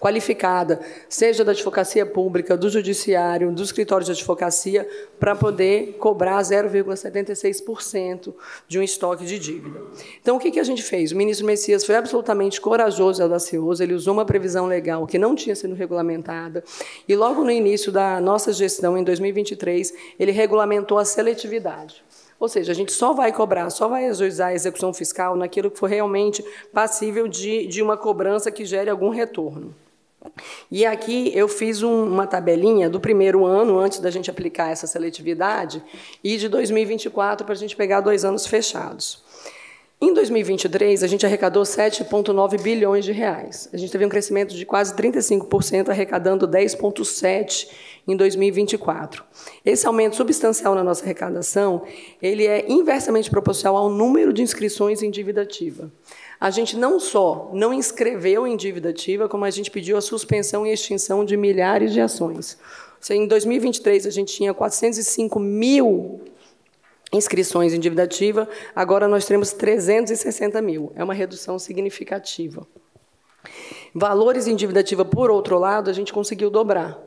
qualificada, seja da advocacia pública, do judiciário, dos escritórios de advocacia, para poder cobrar 0,76% de um estoque de dívida. Então, o que a gente fez? O ministro Messias foi absolutamente corajoso e audacioso, ele usou uma previsão legal que não tinha sido regulamentada, e logo no início da nossa gestão, em 2023, ele regulamentou a seletividade. Ou seja, a gente só vai cobrar, só vai ajuizar a execução fiscal naquilo que for realmente passível de uma cobrança que gere algum retorno. E aqui eu fiz uma tabelinha do primeiro ano, antes da gente aplicar essa seletividade, e de 2024, para a gente pegar 2 anos fechados. Em 2023, a gente arrecadou 7,9 bilhões de reais. A gente teve um crescimento de quase 35%, arrecadando 10,7 em 2024. Esse aumento substancial na nossa arrecadação, ele é inversamente proporcional ao número de inscrições em dívida ativa. A gente não só não inscreveu em dívida ativa, como a gente pediu a suspensão e extinção de milhares de ações. Em 2023, a gente tinha 405 mil inscrições em dívida ativa, agora nós temos 360 mil. É uma redução significativa. Valores em dívida ativa, por outro lado, a gente conseguiu dobrar.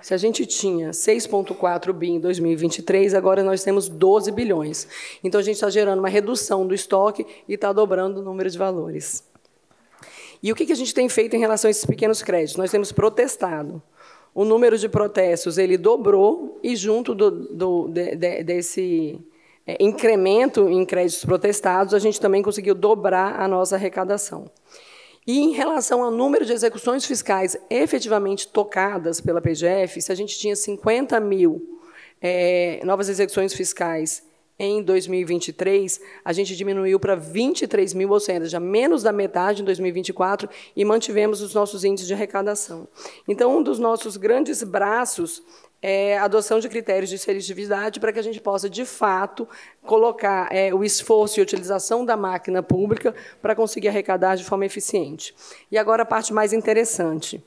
Se a gente tinha 6,4 bi em 2023, agora nós temos 12 bilhões. Então, a gente está gerando uma redução do estoque e está dobrando o número de valores. E o que a gente tem feito em relação a esses pequenos créditos? Nós temos protestado. O número de protestos ele dobrou e, junto desse incremento em créditos protestados, a gente também conseguiu dobrar a nossa arrecadação. E, em relação ao número de execuções fiscais efetivamente tocadas pela PGF, se a gente tinha 50 mil novas execuções fiscais em 2023, a gente diminuiu para 23 mil, ou seja, menos da metade em 2024, e mantivemos os nossos índices de arrecadação. Então, um dos nossos grandes braços é a adoção de critérios de seletividade para que a gente possa, de fato, colocar o esforço e a utilização da máquina pública para conseguir arrecadar de forma eficiente. E agora a parte mais interessante.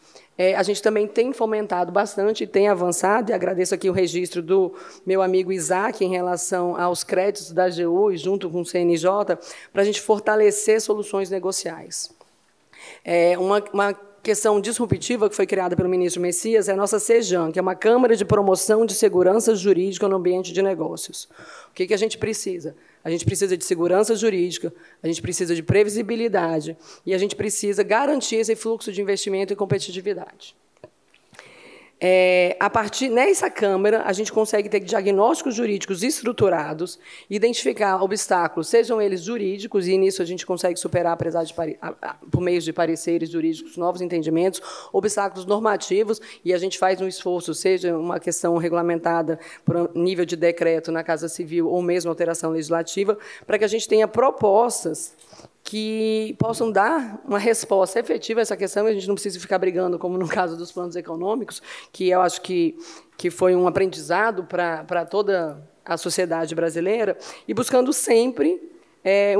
A gente também tem fomentado bastante e tem avançado, e agradeço aqui o registro do meu amigo Isaac em relação aos créditos da AGU e junto com o CNJ, para a gente fortalecer soluções negociais. Uma questão disruptiva que foi criada pelo ministro Messias é a nossa CEJAN, que é uma Câmara de Promoção de Segurança Jurídica no Ambiente de Negócios. O que a gente precisa? A gente precisa de segurança jurídica, a gente precisa de previsibilidade e a gente precisa garantir esse fluxo de investimento e competitividade. Nessa Câmara, a gente consegue ter diagnósticos jurídicos estruturados, identificar obstáculos, sejam eles jurídicos, e nisso a gente consegue superar, por meio de pareceres jurídicos, novos entendimentos, obstáculos normativos, e a gente faz um esforço, seja uma questão regulamentada por nível de decreto na Casa Civil ou mesmo alteração legislativa, para que a gente tenha propostas que possam dar uma resposta efetiva a essa questão, e a gente não precisa ficar brigando, como no caso dos planos econômicos, que eu acho que foi um aprendizado para toda a sociedade brasileira, e buscando sempre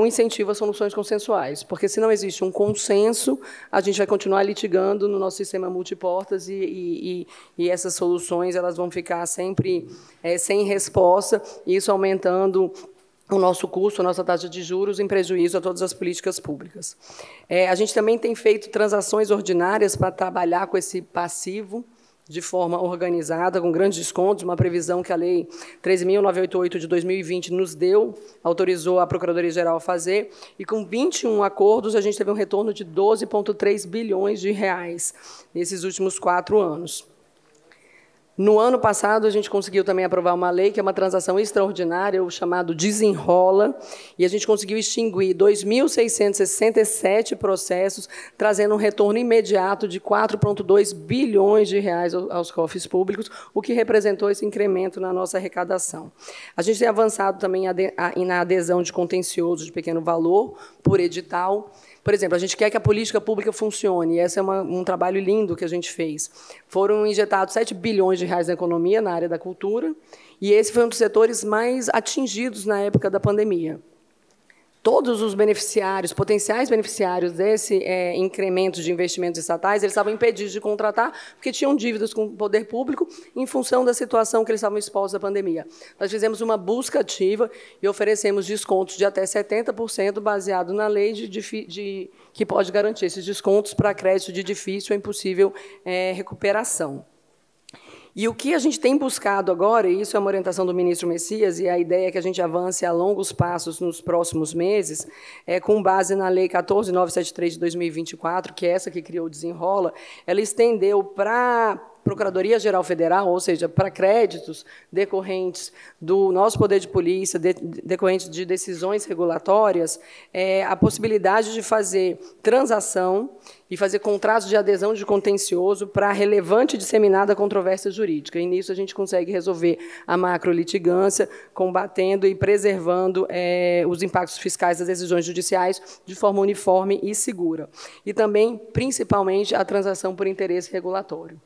um incentivo a soluções consensuais, porque, se não existe um consenso, a gente vai continuar litigando no nosso sistema multiportas e essas soluções elas vão ficar sempre sem resposta, e isso aumentando o nosso custo, a nossa taxa de juros, em prejuízo a todas as políticas públicas. A gente também tem feito transações ordinárias para trabalhar com esse passivo de forma organizada, com grandes descontos, uma previsão que a Lei 13.988 de 2020 nos autorizou a Procuradoria-Geral a fazer, e com 21 acordos a gente teve um retorno de 12,3 bilhões de reais nesses últimos 4 anos. No ano passado, a gente conseguiu também aprovar uma lei, que é uma transação extraordinária, o chamado Desenrola, e a gente conseguiu extinguir 2.667 processos, trazendo um retorno imediato de 4,2 bilhões de reais aos cofres públicos, o que representou esse incremento na nossa arrecadação. A gente tem avançado também na adesão de contencioso de pequeno valor, por edital. Por exemplo, a gente quer que a política pública funcione, e esse é um trabalho lindo que a gente fez. Foram injetados 7 bilhões de reais na economia, na área da cultura, e esse foi um dos setores mais atingidos na época da pandemia. Todos os beneficiários, potenciais beneficiários desse incremento de investimentos estatais, eles estavam impedidos de contratar porque tinham dívidas com o poder público em função da situação que eles estavam expostos à pandemia. Nós fizemos uma busca ativa e oferecemos descontos de até 70% baseado na lei que pode garantir esses descontos para crédito de difícil ou impossível recuperação. E o que a gente tem buscado agora, e isso é uma orientação do ministro Messias, e a ideia é que a gente avance a longos passos nos próximos meses, com base na Lei 14.973 de 2024, que é essa que criou o Desenrola, ela estendeu para Procuradoria-Geral Federal, ou seja, para créditos decorrentes do nosso poder de polícia, decorrentes de decisões regulatórias, a possibilidade de fazer transação e fazer contratos de adesão de contencioso para relevante e disseminada controvérsia jurídica. E, nisso, a gente consegue resolver a macrolitigância, combatendo e preservando os impactos fiscais das decisões judiciais de forma uniforme e segura. E também, principalmente, a transação por interesse regulatório.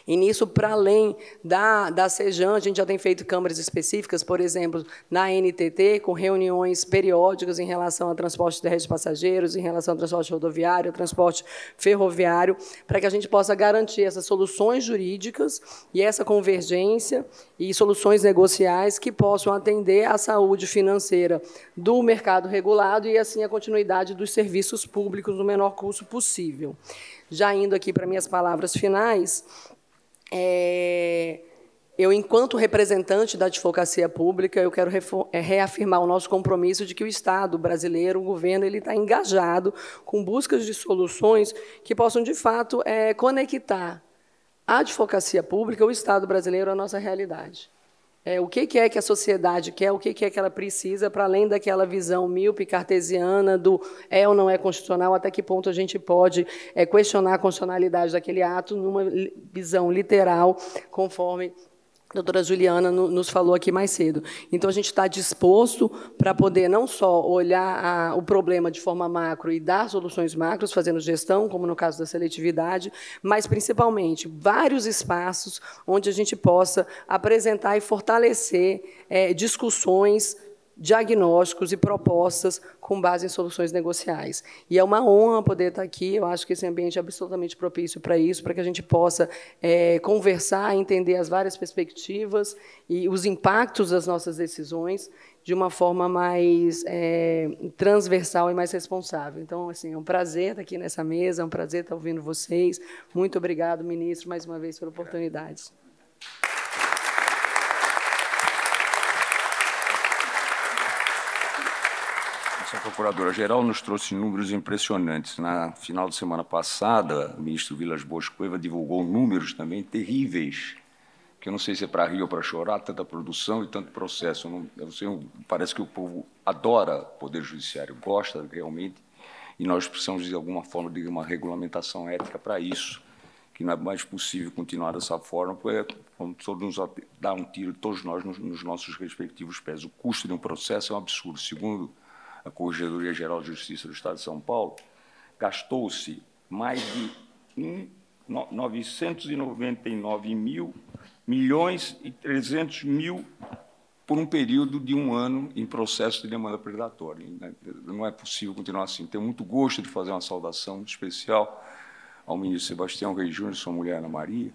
E, nisso, para além da CEJAN, a gente já tem feito câmaras específicas, por exemplo, na NTT, com reuniões periódicas em relação ao transporte terrestre de passageiros, em relação ao transporte rodoviário, ao transporte ferroviário, para que a gente possa garantir essas soluções jurídicas e essa convergência e soluções negociais que possam atender à saúde financeira do mercado regulado e, assim, a continuidade dos serviços públicos no menor custo possível. Já indo aqui para minhas palavras finais, eu, enquanto representante da advocacia pública, eu quero reafirmar o nosso compromisso de que o Estado brasileiro, o governo, ele está engajado com buscas de soluções que possam, de fato, conectar a advocacia pública, o Estado brasileiro, à nossa realidade. O que é que a sociedade quer, o que é que ela precisa, para além daquela visão míope, cartesiana, do ou não é constitucional, até que ponto a gente pode questionar a constitucionalidade daquele ato numa visão literal, conforme a doutora Juliana nos falou aqui mais cedo. Então, a gente está disposto para poder não só olhar o problema de forma macro e dar soluções macros, fazendo gestão, como no caso da seletividade, mas, principalmente, vários espaços onde a gente possa apresentar e fortalecer discussões, diagnósticos e propostas com base em soluções negociais. E é uma honra poder estar aqui, eu acho que esse ambiente é absolutamente propício para isso, para que a gente possa conversar, entender as várias perspectivas e os impactos das nossas decisões de uma forma mais transversal e mais responsável. Então, assim, é um prazer estar aqui nessa mesa, é um prazer estar ouvindo vocês. Muito obrigado, ministro, mais uma vez, pela oportunidade. A Procuradora-Geral nos trouxe números impressionantes. Na final de semana passada, o ministro Vilas Boas Cueva divulgou números também terríveis, que eu não sei se é para rir ou para chorar, tanta produção e tanto processo. Parece que o povo adora o Poder Judiciário, gosta realmente, e nós precisamos, de alguma forma, de uma regulamentação ética para isso, que não é mais possível continuar dessa forma, porque vamos todos nos dar um tiro, todos nós, nos nossos respectivos pés. O custo de um processo é um absurdo. Segundo a Corregedoria Geral de Justiça do Estado de São Paulo, gastou-se mais de 999.300.000 por um período de um ano em processo de demanda predatória. Não é possível continuar assim. Tenho muito gosto de fazer uma saudação especial ao ministro Sebastião Reis Júnior, sua mulher Ana Maria,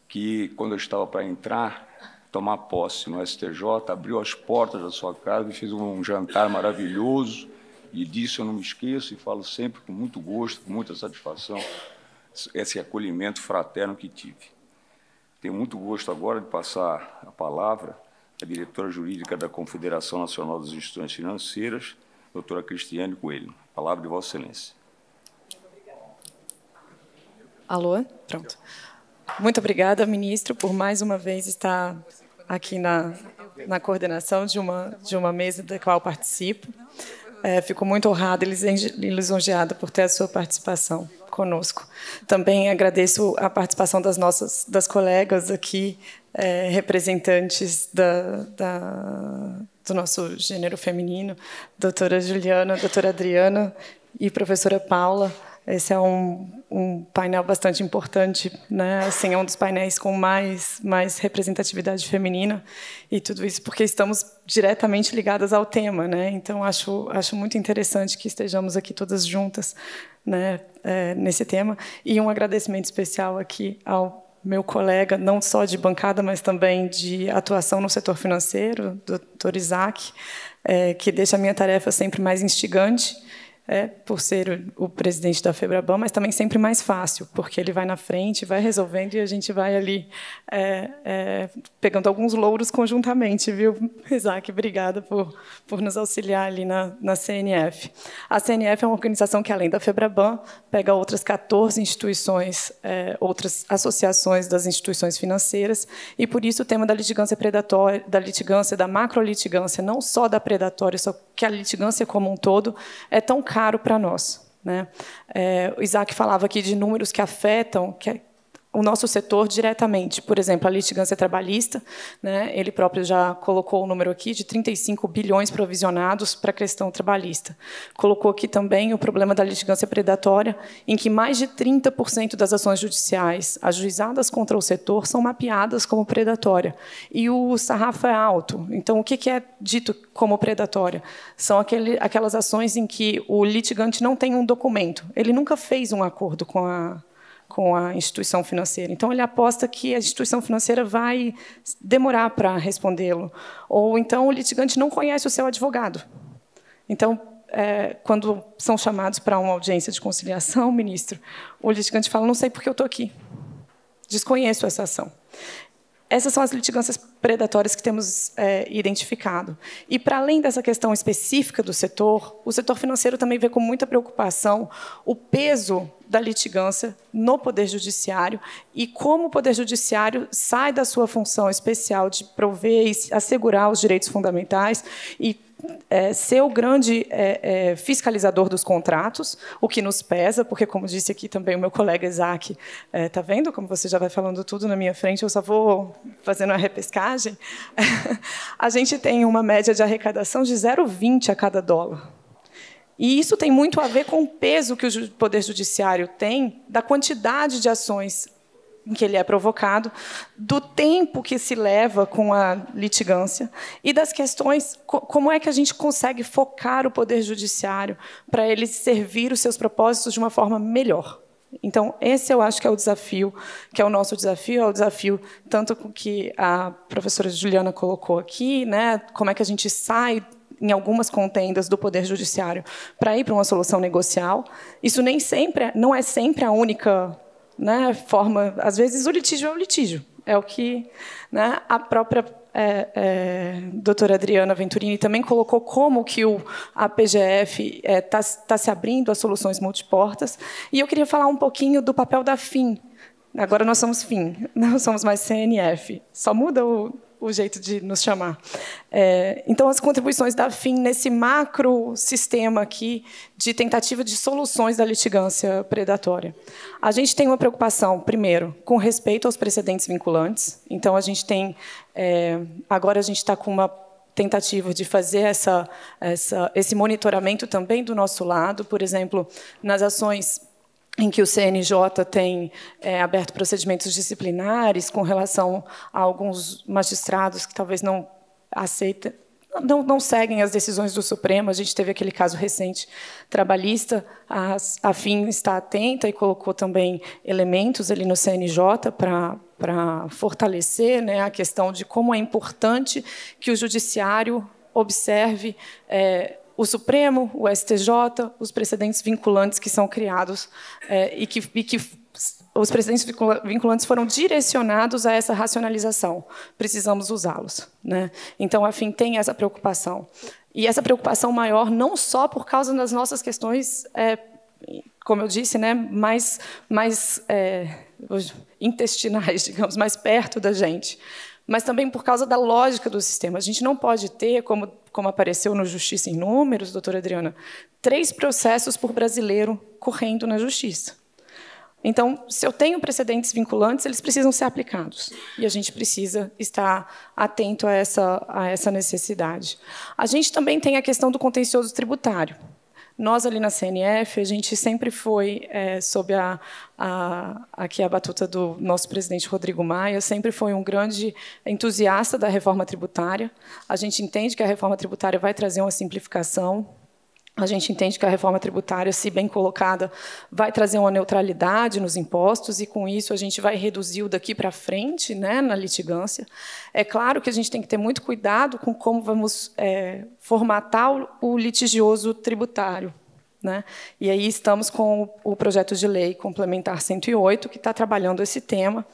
que, quando eu estava para entrar, tomar posse no STJ, abriu as portas da sua casa e fez um jantar maravilhoso, e disso eu não me esqueço e falo sempre com muito gosto, com muita satisfação, esse acolhimento fraterno que tive. Tenho muito gosto agora de passar a palavra à diretora jurídica da Confederação Nacional das Instituições Financeiras, doutora Cristiane Coelho. Palavra de Vossa Excelência. Alô? Pronto. Muito obrigada, ministro, por mais uma vez estar aqui na coordenação de uma mesa da qual participo. Fico muito honrada e lisonjeada por ter a sua participação conosco. Também agradeço a participação das colegas aqui, representantes do nosso gênero feminino, doutora Juliana, doutora Adriana e professora Paula. Esse é um painel bastante importante, né? Assim, é um dos painéis com mais representatividade feminina, e tudo isso porque estamos diretamente ligadas ao tema, né? Então, acho muito interessante que estejamos aqui todas juntas, né, nesse tema. E um agradecimento especial aqui ao meu colega, não só de bancada, mas também de atuação no setor financeiro, doutor Isaac, que deixa a minha tarefa sempre mais instigante, por ser o presidente da FEBRABAN, mas também sempre mais fácil, porque ele vai na frente, vai resolvendo, e a gente vai ali pegando alguns louros conjuntamente, viu, Isaac? Obrigada por nos auxiliar ali na CNF. A CNF é uma organização que, além da FEBRABAN, pega outras 14 instituições, outras associações das instituições financeiras, e, por isso, o tema da litigância predatória, da macrolitigância, não só da predatória, só que a litigância como um todo, é tão caro para nós, né? O Isaac falava aqui de números que afetam o nosso setor diretamente. Por exemplo, a litigância trabalhista, né? Ele próprio já colocou o número aqui de 35 bilhões provisionados para a questão trabalhista. Colocou aqui também o problema da litigância predatória, em que mais de 30% das ações judiciais ajuizadas contra o setor são mapeadas como predatória. E o sarrafo é alto. Então, o que é dito como predatória? São aquelas ações em que o litigante não tem um documento. Ele nunca fez um acordo com a instituição financeira. Então, ele aposta que a instituição financeira vai demorar para respondê-lo. Ou, então, o litigante não conhece o seu advogado. Então, quando são chamados para uma audiência de conciliação, ministro, o litigante fala, não sei por que eu estou aqui. Desconheço essa ação. Essas são as litigâncias predatórias que temos identificado. E, para além dessa questão específica do setor, o setor financeiro também vê com muita preocupação o peso da litigância no Poder Judiciário e como o Poder Judiciário sai da sua função especial de prover e assegurar os direitos fundamentais e ser o grande fiscalizador dos contratos, o que nos pesa, porque, como disse aqui também o meu colega Isaac, está vendo como você já vai falando tudo na minha frente, eu só vou fazendo a repescagem. A gente tem uma média de arrecadação de 0,20 a cada dólar. E isso tem muito a ver com o peso que o Poder Judiciário tem da quantidade de ações em que ele é provocado, do tempo que se leva com a litigância e das questões, como é que a gente consegue focar o Poder Judiciário para ele servir os seus propósitos de uma forma melhor. Então, esse eu acho que é o desafio, que é o nosso desafio, é o desafio tanto que a professora Juliana colocou aqui, né, como é que a gente sai em algumas contendas do Poder Judiciário para ir para uma solução negocial. Isso não é sempre a única, né, forma. Às vezes, o litígio é o litígio. É o que, né, a própria doutora Adriana Venturini também colocou como que a PGF tá se abrindo a soluções multiportas. E eu queria falar um pouquinho do papel da FIM. Agora nós somos FIM, não somos mais CNF. Só muda o jeito de nos chamar. Então, as contribuições da FIM nesse macro sistema aqui de tentativa de soluções da litigância predatória. A gente tem uma preocupação, primeiro, com respeito aos precedentes vinculantes. Então, a gente tem... agora, a gente está com uma tentativa de fazer esse monitoramento também do nosso lado. Por exemplo, nas ações em que o CNJ tem aberto procedimentos disciplinares com relação a alguns magistrados que talvez não aceitem, não seguem as decisões do Supremo. A gente teve aquele caso recente trabalhista, a FIM está atenta e colocou também elementos ali no CNJ para fortalecer, né, a questão de como é importante que o Judiciário observe o Supremo, o STJ, os precedentes vinculantes que são criados e que os precedentes vinculantes foram direcionados a essa racionalização. Precisamos usá-los, né? Então, a FIM tem essa preocupação. E essa preocupação maior não só por causa das nossas questões como eu disse, né, mais intestinais, digamos, mais perto da gente. Mas também por causa da lógica do sistema. A gente não pode ter, como apareceu no Justiça em Números, doutora Adriana, 3 processos por brasileiro correndo na Justiça. Então, se eu tenho precedentes vinculantes, eles precisam ser aplicados. E a gente precisa estar atento a essa necessidade. A gente também tem a questão do contencioso tributário. Nós, ali na CNF, a gente sempre foi, sob aqui a batuta do nosso presidente Rodrigo Maia, sempre foi um grande entusiasta da reforma tributária. A gente entende que a reforma tributária vai trazer uma simplificação. A gente entende que a reforma tributária, se bem colocada, vai trazer uma neutralidade nos impostos e, com isso, a gente vai reduzir o daqui para frente, né, na litigância. É claro que a gente tem que ter muito cuidado com como vamos formatar o litigioso tributário, né? E aí estamos com o projeto de lei complementar 108, que está trabalhando esse tema.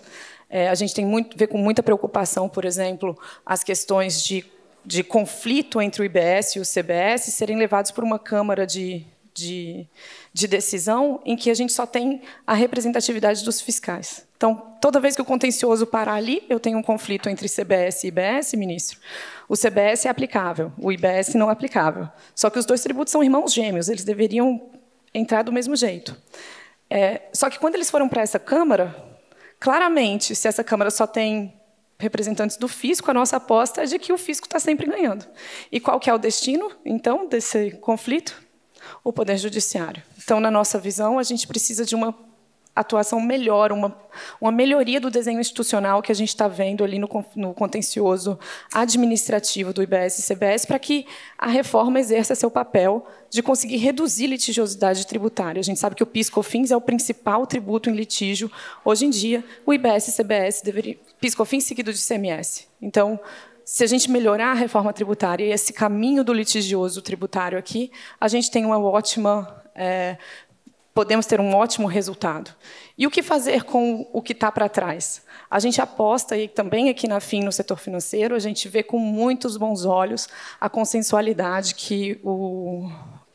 A gente tem vê com muita preocupação, por exemplo, as questões de conflito entre o IBS e o CBS serem levados por uma Câmara de decisão em que a gente só tem a representatividade dos fiscais. Então, toda vez que o contencioso parar ali, eu tenho um conflito entre CBS e IBS, ministro. O CBS é aplicável, o IBS não é aplicável. Só que os 2 tributos são irmãos gêmeos, eles deveriam entrar do mesmo jeito. Só que, quando eles foram para essa Câmara, claramente, se essa Câmara só tem representantes do fisco, a nossa aposta é de que o fisco está sempre ganhando. E qual que é o destino, então, desse conflito? O Poder Judiciário. Então, na nossa visão, a gente precisa de uma atuação melhor, uma melhoria do desenho institucional que a gente está vendo ali no contencioso administrativo do IBS e CBS, para que a reforma exerça seu papel de conseguir reduzir litigiosidade tributária. A gente sabe que o PIS/COFINS é o principal tributo em litígio. Hoje em dia, o IBS e CBS deveria... PIS/COFINS seguido de ICMS. Então, se a gente melhorar a reforma tributária e esse caminho do litigioso tributário aqui, a gente tem uma ótima... podemos ter um ótimo resultado. E o que fazer com o que está para trás? A gente aposta, e também aqui na FIM, no setor financeiro, a gente vê com muitos bons olhos a consensualidade que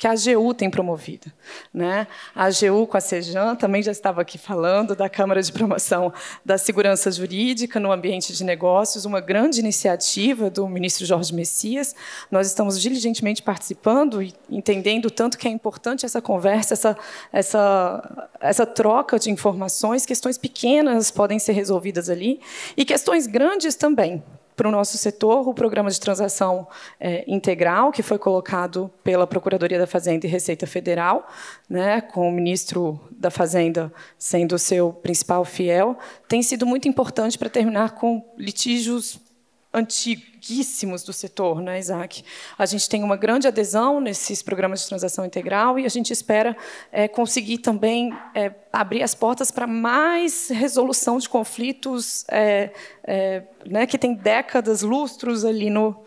a AGU tem promovido, né? A AGU, com a Sejan, também já estava aqui falando da Câmara de Promoção da Segurança Jurídica no Ambiente de Negócios, uma grande iniciativa do ministro Jorge Messias. Nós estamos diligentemente participando e entendendo tanto que é importante essa conversa, essa troca de informações. Questões pequenas podem ser resolvidas ali, e questões grandes também. Para o nosso setor, o Programa de Transação Integral, que foi colocado pela Procuradoria da Fazenda e Receita Federal, né, com o ministro da Fazenda sendo o seu principal fiel, tem sido muito importante para terminar com litígios antiguíssimos do setor, né, Isaac? A gente tem uma grande adesão nesses programas de transação integral e a gente espera conseguir também abrir as portas para mais resolução de conflitos né, que tem décadas, lustros ali no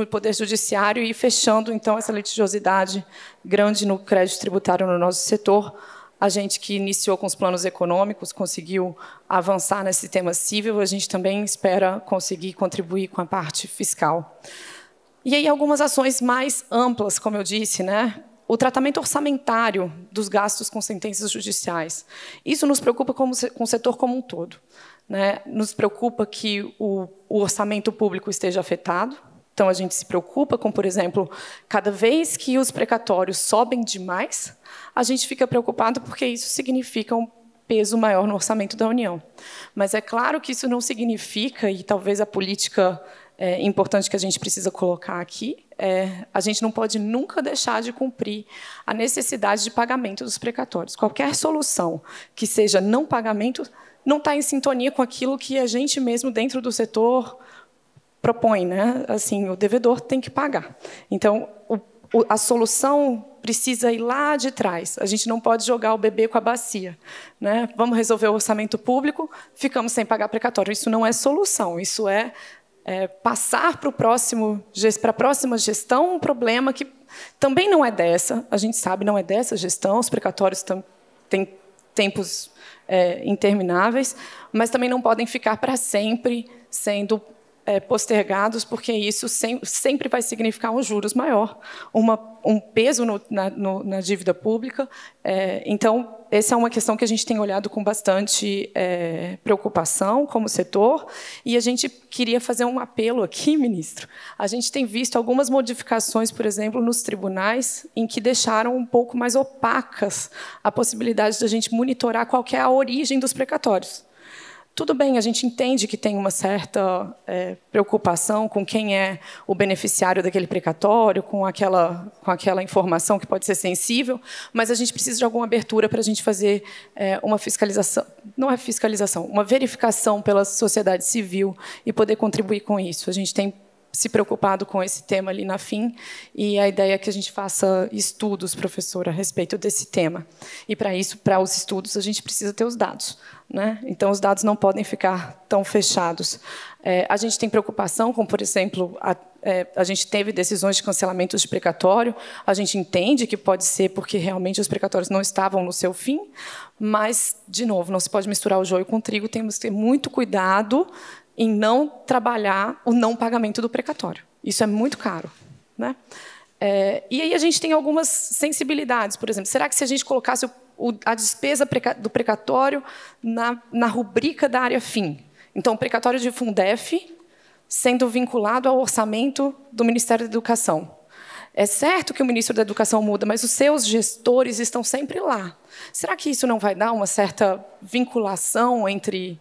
Poder Judiciário e fechando, então, essa litigiosidade grande no crédito tributário no nosso setor. A gente que iniciou com os planos econômicos conseguiu avançar nesse tema civil, a gente também espera conseguir contribuir com a parte fiscal. E aí algumas ações mais amplas, como eu disse, né? O tratamento orçamentário dos gastos com sentenças judiciais. Isso nos preocupa com o setor como um todo, né? Nos preocupa que o orçamento público esteja afetado. Então, a gente se preocupa com, por exemplo, cada vez que os precatórios sobem demais, a gente fica preocupado porque isso significa um peso maior no orçamento da União. Mas é claro que isso não significa, e talvez a política importante que a gente precisa colocar aqui, a gente não pode nunca deixar de cumprir a necessidade de pagamento dos precatórios. Qualquer solução que seja não pagamento não está em sintonia com aquilo que a gente mesmo, dentro do setor, propõe, né? Assim, o devedor tem que pagar. Então, a solução precisa ir lá de trás. A gente não pode jogar o bebê com a bacia, né? Vamos resolver o orçamento público, ficamos sem pagar precatório. Isso não é solução. Isso é passar para a próxima gestão um problema que também não é dessa. A gente sabe, não é dessa gestão. Os precatórios têm tempos intermináveis, mas também não podem ficar para sempre sendo postergados, porque isso sempre vai significar um juros maior, um peso na dívida pública. Então, essa é uma questão que a gente tem olhado com bastante preocupação como setor, e a gente queria fazer um apelo aqui, ministro. A gente tem visto algumas modificações, por exemplo, nos tribunais, em que deixaram um pouco mais opacas a possibilidade de a gente monitorar qual que é a origem dos precatórios. Tudo bem, a gente entende que tem uma certa preocupação com quem é o beneficiário daquele precatório, com aquela informação que pode ser sensível, mas a gente precisa de alguma abertura para a gente fazer uma fiscalização, não é fiscalização, uma verificação pela sociedade civil e poder contribuir com isso. A gente tem se preocupado com esse tema ali na FIM, e a ideia é que a gente faça estudos, professora, a respeito desse tema. E, para isso, para os estudos, a gente precisa ter os dados, né? Então, os dados não podem ficar tão fechados. A gente tem preocupação com, por exemplo, a gente teve decisões de cancelamento de precatório, a gente entende que pode ser porque realmente os precatórios não estavam no seu fim, mas, de novo, não se pode misturar o joio com o trigo, temos que ter muito cuidado em não trabalhar o não pagamento do precatório. Isso é muito caro, né? E aí a gente tem algumas sensibilidades. Por exemplo, será que se a gente colocasse a despesa do precatório na rubrica da área FIM? Então, o precatório de Fundef sendo vinculado ao orçamento do Ministério da Educação. É certo que o ministro da Educação muda, mas os seus gestores estão sempre lá. Será que isso não vai dar uma certa vinculação entre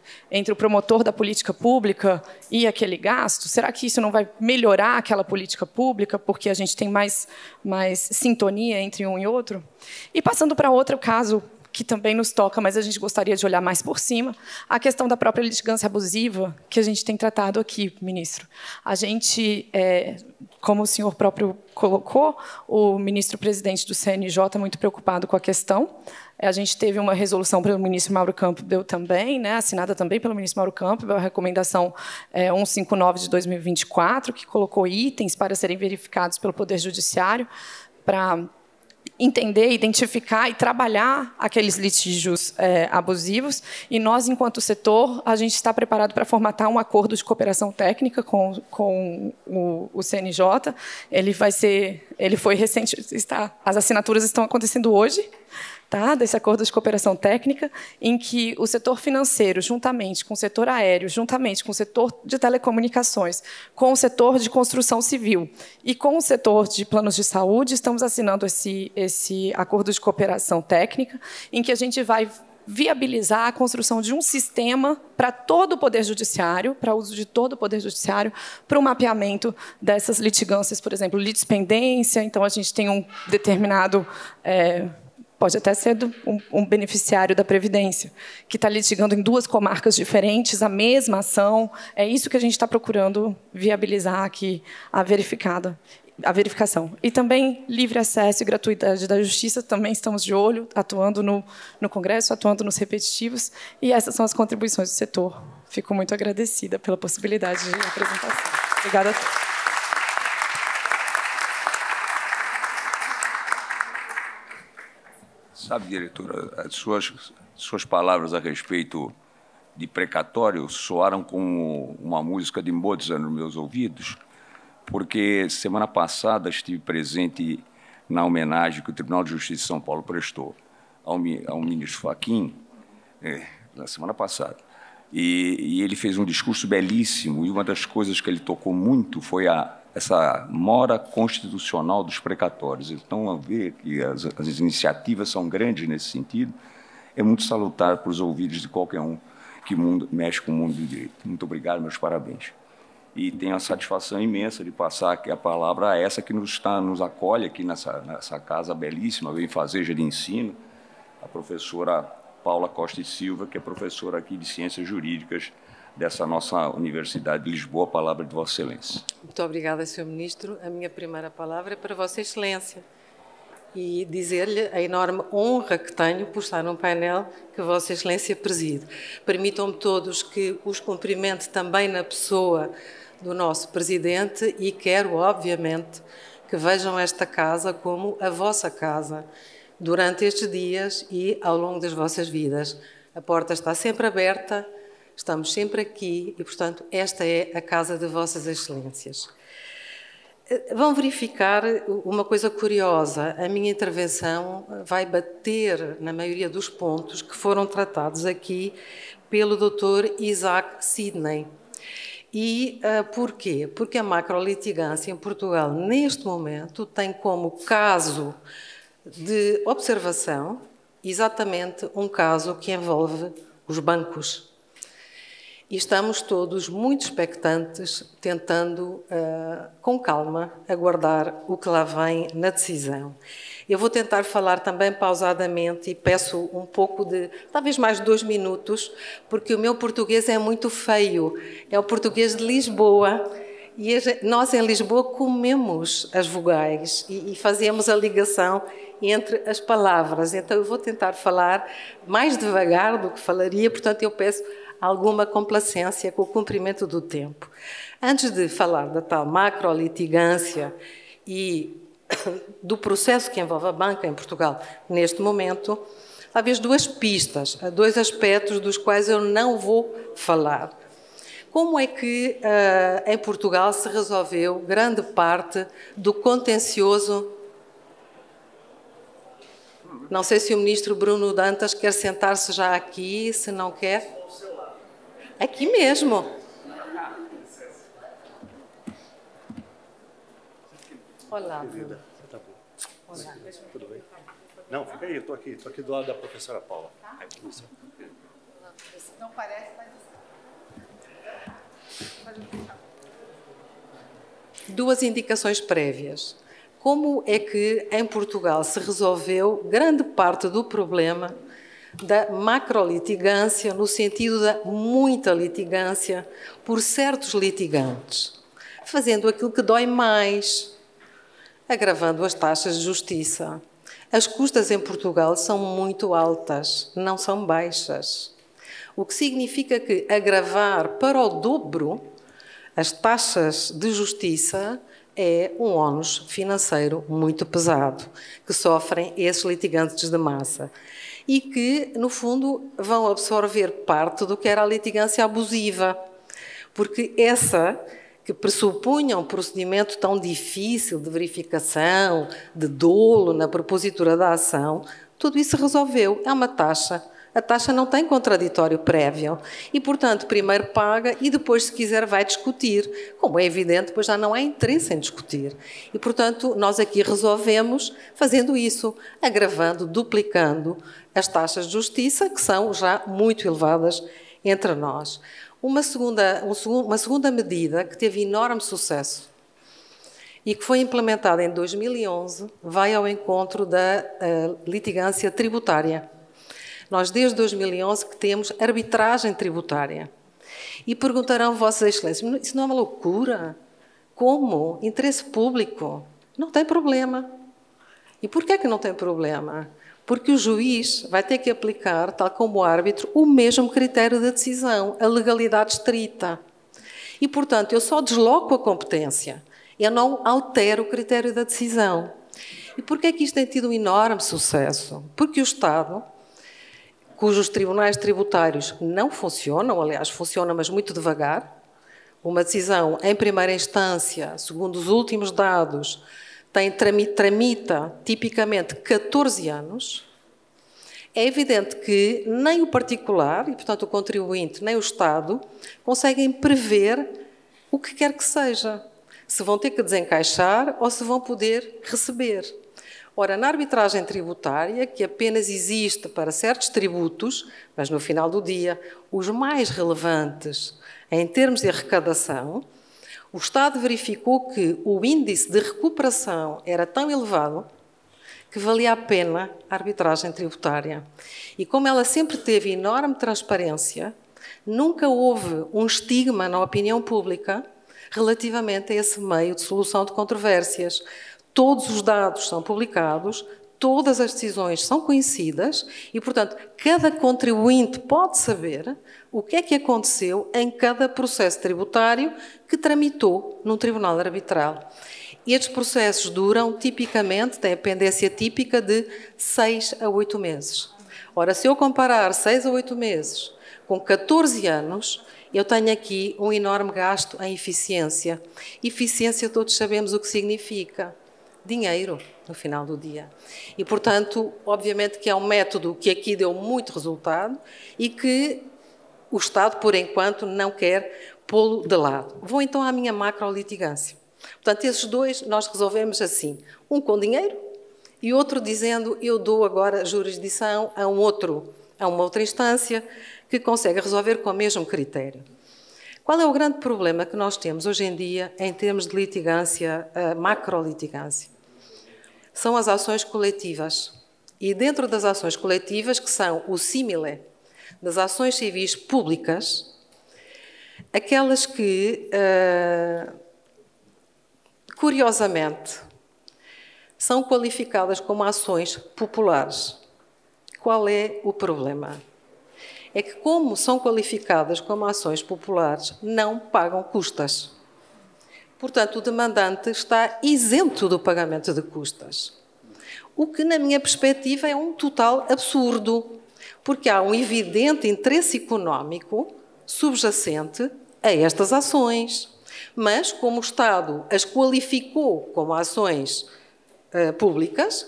o promotor da política pública e aquele gasto? Será que isso não vai melhorar aquela política pública, porque a gente tem mais sintonia entre um e outro? E passando para outro caso, que também nos toca, mas a gente gostaria de olhar mais por cima, a questão da própria litigância abusiva, que a gente tem tratado aqui, ministro. A gente, como o senhor próprio colocou, o ministro-presidente do CNJ muito preocupado com a questão. A gente teve uma resolução pelo ministro Mauro Campbell também, né, assinada também pelo ministro Mauro Campbell, a recomendação 159 de 2024, que colocou itens para serem verificados pelo Poder Judiciário para entender, identificar e trabalhar aqueles litígios abusivos. E nós, enquanto setor, a gente está preparado para formatar um acordo de cooperação técnica com o CNJ. Ele foi recente, as assinaturas estão acontecendo hoje, tá, desse acordo de cooperação técnica, em que o setor financeiro, juntamente com o setor aéreo, juntamente com o setor de telecomunicações, com o setor de construção civil e com o setor de planos de saúde, estamos assinando esse acordo de cooperação técnica, em que a gente vai viabilizar a construção de um sistema para todo o Poder Judiciário, para uso de todo o Poder Judiciário, para o mapeamento dessas litigâncias, por exemplo, litispendência. Então, a gente tem um determinado... pode até ser um beneficiário da Previdência, que está litigando em 2 comarcas diferentes, a mesma ação. É isso que a gente está procurando viabilizar aqui, a verificação. E também livre acesso e gratuidade da justiça, também estamos de olho, atuando no Congresso, atuando nos repetitivos, e essas são as contribuições do setor. Fico muito agradecida pela possibilidade de apresentação. Obrigada a todos. Sabe, diretora, as suas palavras a respeito de precatório soaram como uma música de Mozart nos meus ouvidos, porque semana passada estive presente na homenagem que o Tribunal de Justiça de São Paulo prestou ao ministro Fachin, na semana passada. E ele fez um discurso belíssimo, e uma das coisas que ele tocou muito foi essa mora constitucional dos precatórios. Então, a ver que as iniciativas são grandes nesse sentido, é muito salutar para os ouvidos de qualquer um que mexe com o mundo do direito. Muito obrigado, meus parabéns. E tenho a satisfação imensa de passar aqui a palavra a essa que nos acolhe aqui nessa casa belíssima, benfazeja de ensino, a professora Paula Costa e Silva, que é professora aqui de Ciências Jurídicas dessa nossa Universidade de Lisboa. A palavra de Vossa Excelência. Muito obrigada, Sr. Ministro. A minha primeira palavra é para Vossa Excelência e dizer-lhe a enorme honra que tenho por estar num painel que Vossa Excelência preside. Permitam-me todos que os cumprimente também na pessoa do nosso Presidente e quero, obviamente, que vejam esta casa como a vossa casa durante estes dias e ao longo das vossas vidas. A porta está sempre aberta estamos sempre aqui e, portanto, esta é a casa de Vossas Excelências. Vão verificar uma coisa curiosa. A minha intervenção vai bater na maioria dos pontos que foram tratados aqui pelo Dr. Isaac Sidney. E porquê? Porque a macrolitigância em Portugal, neste momento, tem como caso de observação exatamente um caso que envolve os bancos. E estamos todos muito expectantes, tentando, com calma, aguardar o que lá vem na decisão. Eu vou tentar falar também pausadamente e peço um pouco de, talvez mais 2 minutos, porque o meu português é muito feio. É o português de Lisboa. E nós, em Lisboa, comemos as vogais e fazemos a ligação entre as palavras. Então, eu vou tentar falar mais devagar do que falaria, portanto, eu peço alguma complacência com o cumprimento do tempo. Antes de falar da tal macrolitigância e do processo que envolve a banca em Portugal neste momento, talvez 2 pistas, 2 aspectos dos quais eu não vou falar. Como é que em Portugal se resolveu grande parte do contencioso? Não sei se o ministro Bruno Dantas quer sentar-se já aqui, se não quer. Aqui mesmo. Olá, Bruno. Olá. Tudo bem? Não, fica aí, estou aqui do lado da professora Paula. Não parece, mas... 2 indicações prévias. Como é que em Portugal se resolveu grande parte do problema da macrolitigância, no sentido da muita litigância por certos litigantes, fazendo aquilo que dói mais, agravando as taxas de justiça. As custas em Portugal são muito altas, não são baixas. O que significa que agravar para o dobro as taxas de justiça é um ónus financeiro muito pesado, que sofrem esses litigantes de massa e que, no fundo, vão absorver parte do que era a litigância abusiva, porque essa que pressupunha um procedimento tão difícil de verificação, de dolo na propositura da ação, tudo isso se resolveu. É uma taxa. A taxa não tem contraditório prévio e, portanto, primeiro paga e depois, se quiser, vai discutir. Como é evidente, depois já não há interesse em discutir. E, portanto, nós aqui resolvemos fazendo isso, agravando, duplicando as taxas de justiça, que são já muito elevadas entre nós. Uma segunda medida que teve enorme sucesso e que foi implementada em 2011 vai ao encontro da litigância tributária. Nós, desde 2011, que temos arbitragem tributária. E perguntarão Vossas Excelências, isso não é uma loucura? Como? Interesse público? Não tem problema. E por que é que não tem problema? Porque o juiz vai ter que aplicar, tal como o árbitro, o mesmo critério de decisão, a legalidade estrita. E, portanto, eu só desloco a competência. Eu não altero o critério da decisão. E por que é que isto tem tido um enorme sucesso? Porque o Estado, cujos tribunais tributários não funcionam, aliás, funcionam, mas muito devagar. Uma decisão em primeira instância, segundo os últimos dados, tramita tipicamente 14 anos. É evidente que nem o particular, e portanto o contribuinte, nem o Estado, conseguem prever o que quer que seja. Se vão ter que desencaixar ou se vão poder receber. Ora, na arbitragem tributária, que apenas existe para certos tributos, mas no final do dia, os mais relevantes em termos de arrecadação, o Estado verificou que o índice de recuperação era tão elevado que valia a pena a arbitragem tributária. E como ela sempre teve enorme transparência, nunca houve um estigma na opinião pública relativamente a esse meio de solução de controvérsias. Todos os dados são publicados, todas as decisões são conhecidas e, portanto, cada contribuinte pode saber o que é que aconteceu em cada processo tributário que tramitou num tribunal arbitral. Estes processos duram, tipicamente, têm a pendência típica de 6 a 8 meses. Ora, se eu comparar 6 a 8 meses com 14 anos, eu tenho aqui um enorme gasto em eficiência. Eficiência, todos sabemos o que significa. Dinheiro, no final do dia. E, portanto, obviamente que é um método que aqui deu muito resultado e que o Estado, por enquanto, não quer pô-lo de lado. Vou então à minha macrolitigância. Portanto, esses dois nós resolvemos assim. Um com dinheiro e outro dizendo eu dou agora jurisdição a uma outra instância que consegue resolver com o mesmo critério. Qual é o grande problema que nós temos hoje em dia em termos de litigância, macrolitigância? São as ações coletivas. E dentro das ações coletivas, que são o símile das ações civis públicas, aquelas que, curiosamente, são qualificadas como ações populares. Qual é o problema? É que, como são qualificadas como ações populares, não pagam custas. Portanto, o demandante está isento do pagamento de custas. O que, na minha perspectiva, é um total absurdo, porque há um evidente interesse económico subjacente a estas ações. Mas, como o Estado as qualificou como ações públicas,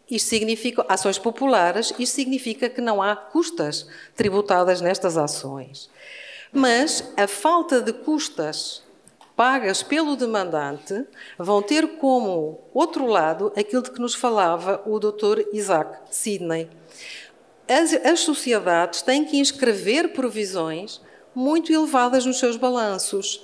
isto significa ações populares, isto significa que não há custas tributadas nestas ações. Mas a falta de custas pagas pelo demandante vão ter como outro lado aquilo de que nos falava o Dr. Isaac Sidney. As sociedades têm que inscrever provisões muito elevadas nos seus balanços.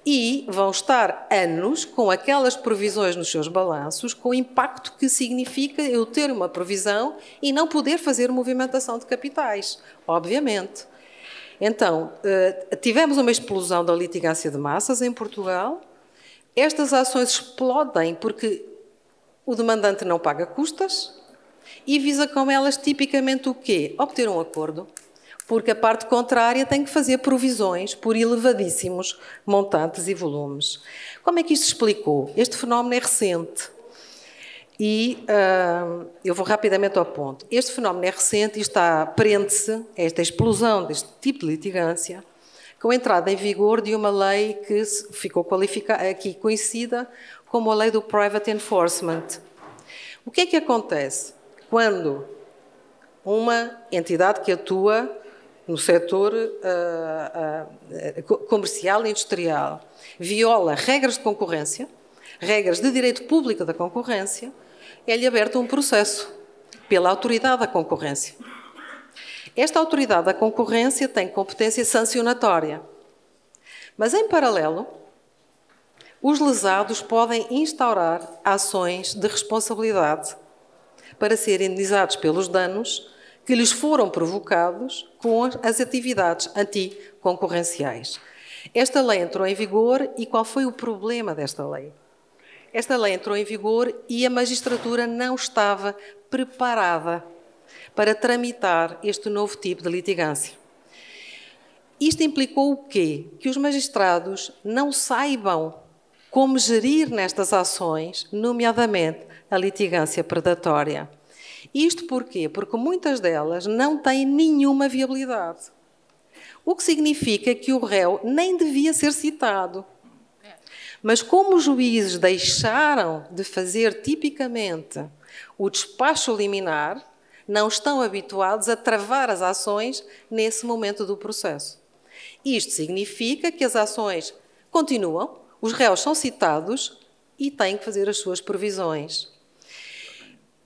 E vão estar anos com aquelas provisões nos seus balanços, com o impacto que significa eu ter uma provisão e não poder fazer movimentação de capitais, obviamente. Então, tivemos uma explosão da litigância de massas em Portugal. Estas ações explodem porque o demandante não paga custas e visa com elas tipicamente o quê? Obter um acordo. Porque a parte contrária tem que fazer provisões por elevadíssimos montantes e volumes. Como é que isto se explicou? Este fenómeno é recente e eu vou rapidamente ao ponto. Este fenómeno é recente e prende-se, esta explosão deste tipo de litigância, com a entrada em vigor de uma lei que ficou aqui conhecida como a lei do Private Enforcement. O que é que acontece quando uma entidade que atua no setor comercial e industrial, viola regras de concorrência, regras de direito público da concorrência, é-lhe aberto um processo pela autoridade da concorrência. Esta autoridade da concorrência tem competência sancionatória, mas, em paralelo, os lesados podem instaurar ações de responsabilidade para serem indenizados pelos danos que lhes foram provocados com as atividades anticoncorrenciais. Esta lei entrou em vigor e qual foi o problema desta lei? Esta lei entrou em vigor e a magistratura não estava preparada para tramitar este novo tipo de litigância. Isto implicou o quê? Que os magistrados não saibam como gerir nestas ações, nomeadamente a litigância predatória. Isto porquê? Porque muitas delas não têm nenhuma viabilidade. O que significa que o réu nem devia ser citado. Mas como os juízes deixaram de fazer tipicamente o despacho liminar, não estão habituados a travar as ações nesse momento do processo. Isto significa que as ações continuam, os réus são citados e têm que fazer as suas provisões.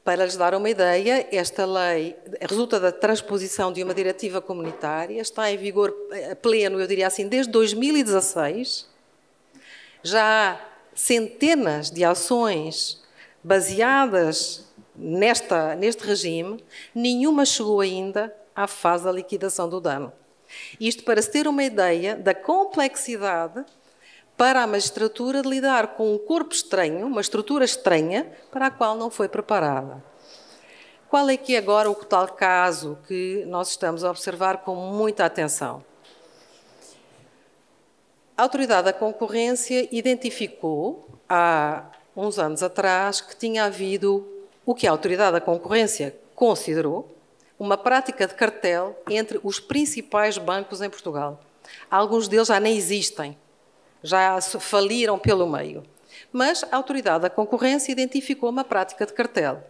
Para lhes dar uma ideia, esta lei resulta da transposição de uma diretiva comunitária, está em vigor a pleno, eu diria assim, desde 2016. Já há centenas de ações baseadas neste regime, nenhuma chegou ainda à fase da liquidação do dano. Isto para se ter uma ideia da complexidade para a magistratura de lidar com um corpo estranho, uma estrutura estranha, para a qual não foi preparada. Qual é que é agora o tal caso que nós estamos a observar com muita atenção? A Autoridade da Concorrência identificou, há uns anos atrás, que tinha havido o que a Autoridade da Concorrência considerou uma prática de cartel entre os principais bancos em Portugal. Alguns deles já nem existem, já faliram pelo meio. Mas a Autoridade da Concorrência identificou uma prática de cartel.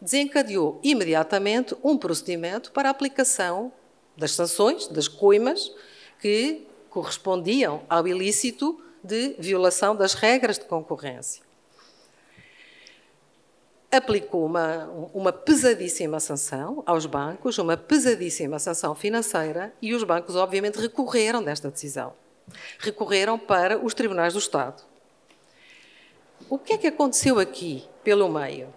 Desencadeou imediatamente um procedimento para a aplicação das sanções, das coimas, que correspondiam ao ilícito de violação das regras de concorrência. Aplicou uma pesadíssima sanção aos bancos, uma pesadíssima sanção financeira, e os bancos, obviamente, recorreram desta decisão. Recorreram para os tribunais do Estado. O que é que aconteceu aqui, pelo meio?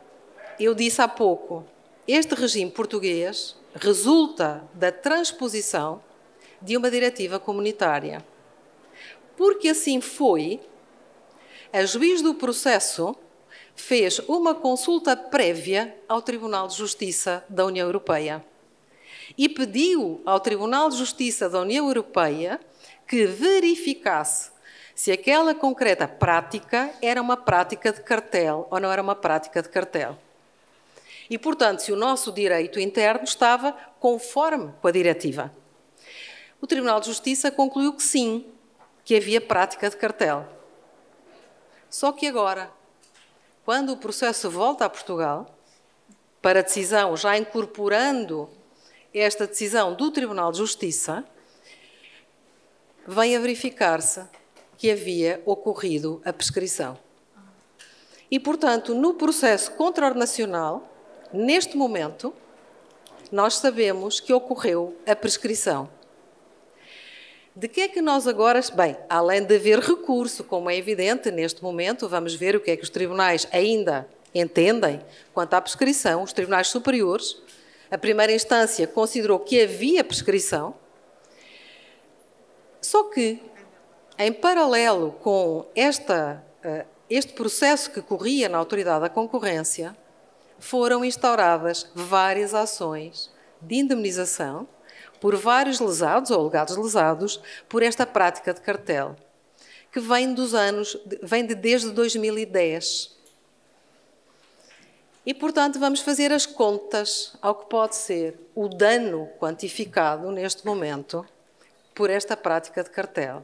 Eu disse há pouco, este regime português resulta da transposição de uma diretiva comunitária. Porque assim foi, a juiz do processo fez uma consulta prévia ao Tribunal de Justiça da União Europeia e pediu ao Tribunal de Justiça da União Europeia que verificasse se aquela concreta prática era uma prática de cartel ou não era uma prática de cartel. E, portanto, se o nosso direito interno estava conforme com a diretiva. O Tribunal de Justiça concluiu que sim, que havia prática de cartel. Só que agora, quando o processo volta a Portugal, para a decisão, já incorporando esta decisão do Tribunal de Justiça, vem a verificar-se que havia ocorrido a prescrição. E, portanto, no processo contraordenacional, neste momento, nós sabemos que ocorreu a prescrição. De que é que nós agora... Bem, além de haver recurso, como é evidente, neste momento, vamos ver o que é que os tribunais ainda entendem quanto à prescrição. Os tribunais superiores, a primeira instância considerou que havia prescrição, só que, em paralelo com este processo que corria na Autoridade da Concorrência, foram instauradas várias ações de indemnização por vários lesados ou alegados lesados por esta prática de cartel, que vem desde 2010. E, portanto, vamos fazer as contas ao que pode ser o dano quantificado neste momento por esta prática de cartel.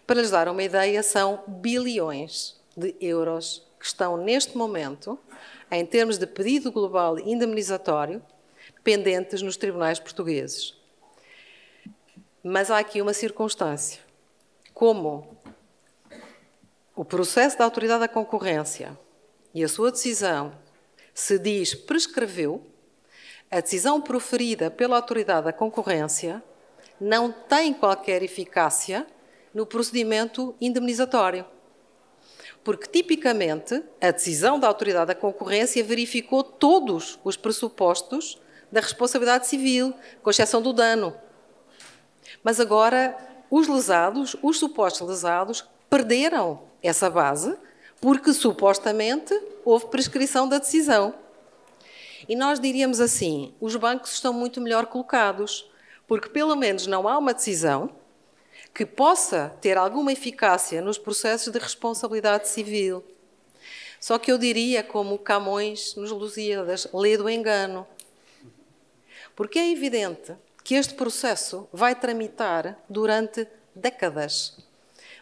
Para lhes dar uma ideia, são bilhões de euros que estão neste momento, em termos de pedido global indemnizatório, pendentes nos tribunais portugueses. Mas há aqui uma circunstância. Como o processo da Autoridade da Concorrência e a sua decisão se diz prescreveu, a decisão proferida pela Autoridade da Concorrência não tem qualquer eficácia no procedimento indemnizatório. Porque, tipicamente, a decisão da Autoridade da Concorrência verificou todos os pressupostos da responsabilidade civil, com exceção do dano. Mas agora, os lesados, os supostos lesados, perderam essa base porque, supostamente, houve prescrição da decisão. E nós diríamos assim, os bancos estão muito melhor colocados, porque, pelo menos, não há uma decisão que possa ter alguma eficácia nos processos de responsabilidade civil. Só que eu diria, como Camões nos Lusíadas, lê do engano. Porque é evidente que este processo vai tramitar durante décadas.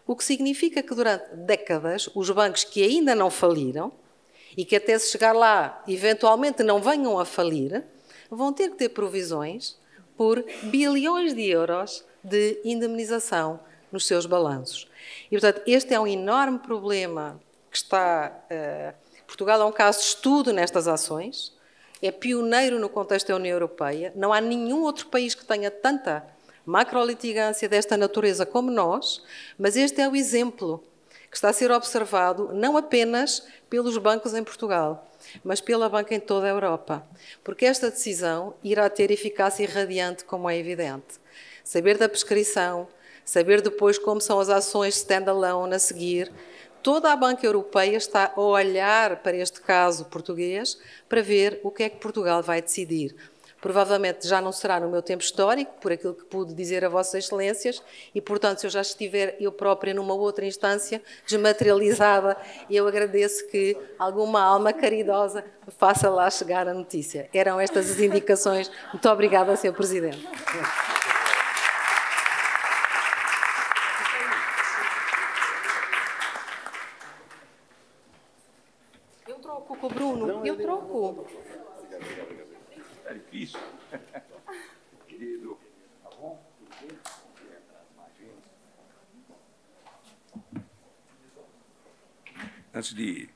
O que significa que durante décadas os bancos que ainda não faliram e que até se chegar lá eventualmente não venham a falir, vão ter que ter provisões por bilhões de euros de indemnização nos seus balanços. E, portanto, este é um enorme problema que está... Portugal é um caso de estudo nestas ações, é pioneiro no contexto da União Europeia, não há nenhum outro país que tenha tanta macrolitigância desta natureza como nós, mas este é o exemplo que está a ser observado não apenas pelos bancos em Portugal, mas pela banca em toda a Europa. Porque esta decisão irá ter eficácia irradiante, como é evidente. Saber da prescrição, saber depois como são as ações stand-alone a seguir. Toda a banca europeia está a olhar para este caso português para ver o que é que Portugal vai decidir. Provavelmente já não será no meu tempo histórico, por aquilo que pude dizer a Vossas Excelências, e, portanto, se eu já estiver eu própria numa outra instância desmaterializada, eu agradeço que alguma alma caridosa faça lá chegar a notícia. Eram estas as indicações. Muito obrigada, Sr. Presidente. Eu troco com o Bruno. Eu troco. É difícil. Querido, tá bom? Antes de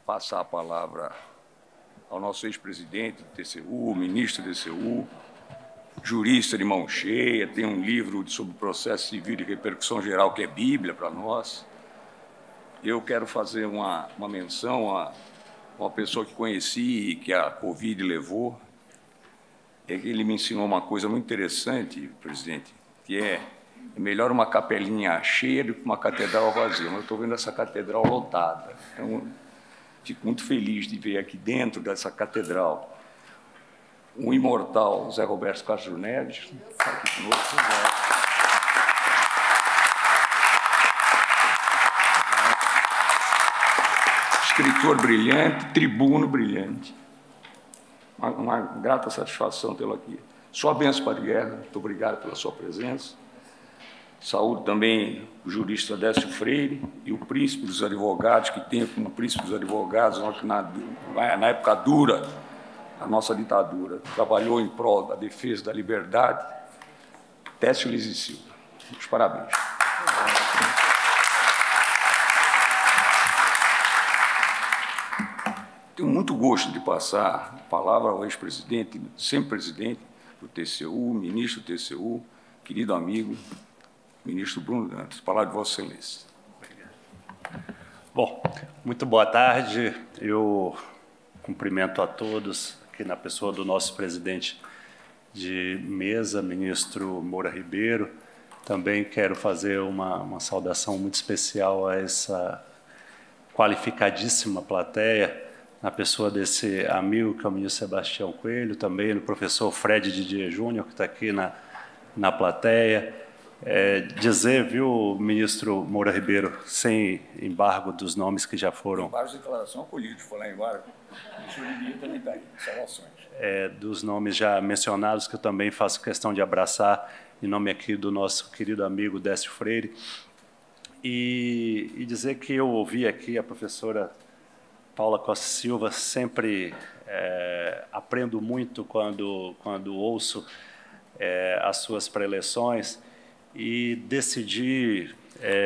passar a palavra ao nosso ex-presidente do TCU, ministro do TCU, jurista de mão cheia, tem um livro sobre processo civil de repercussão geral que é Bíblia para nós. Eu quero fazer uma menção a uma pessoa que conheci e que a Covid levou. Ele me ensinou uma coisa muito interessante, presidente, que é melhor uma capelinha cheia do que uma catedral vazia. Mas eu estou vendo essa catedral lotada. Então, fico muito feliz de ver aqui dentro dessa catedral o imortal Zé Roberto Castro Neves, aqui conosco. Escritor brilhante, tribuno brilhante. Uma grata satisfação tê-lo aqui. Sua bênção, Padre Guerra, muito obrigado pela sua presença. Saúdo também o jurista Décio Freire e o príncipe dos advogados, que tem como príncipe dos advogados, na época dura da nossa ditadura, trabalhou em prol da defesa da liberdade, Décio Liz e Silva. Muitos parabéns. Tenho muito gosto de passar a palavra ao ex-presidente, sempre presidente do TCU, ministro do TCU, querido amigo, ministro Bruno Dantas. Palavra de Vossa Excelência. Bom, muito boa tarde. Eu cumprimento a todos aqui na pessoa do nosso presidente de mesa, ministro Moura Ribeiro. Também quero fazer uma saudação muito especial a essa qualificadíssima plateia, na pessoa desse amigo que é o ministro Sebastião Coelho, também no professor Fred Didier Júnior, que está aqui na plateia. Dizer, viu, ministro Moura Ribeiro, sem embargo dos nomes que já foram... Várias declarações acolhidas, foi lá embargo. O senhor também está aí, salvações. Dos nomes já mencionados, que eu também faço questão de abraçar, em nome aqui do nosso querido amigo Décio Freire, e dizer que eu ouvi aqui a professora Paula Costa Silva, sempre aprendo muito quando ouço as suas preleções, e decidi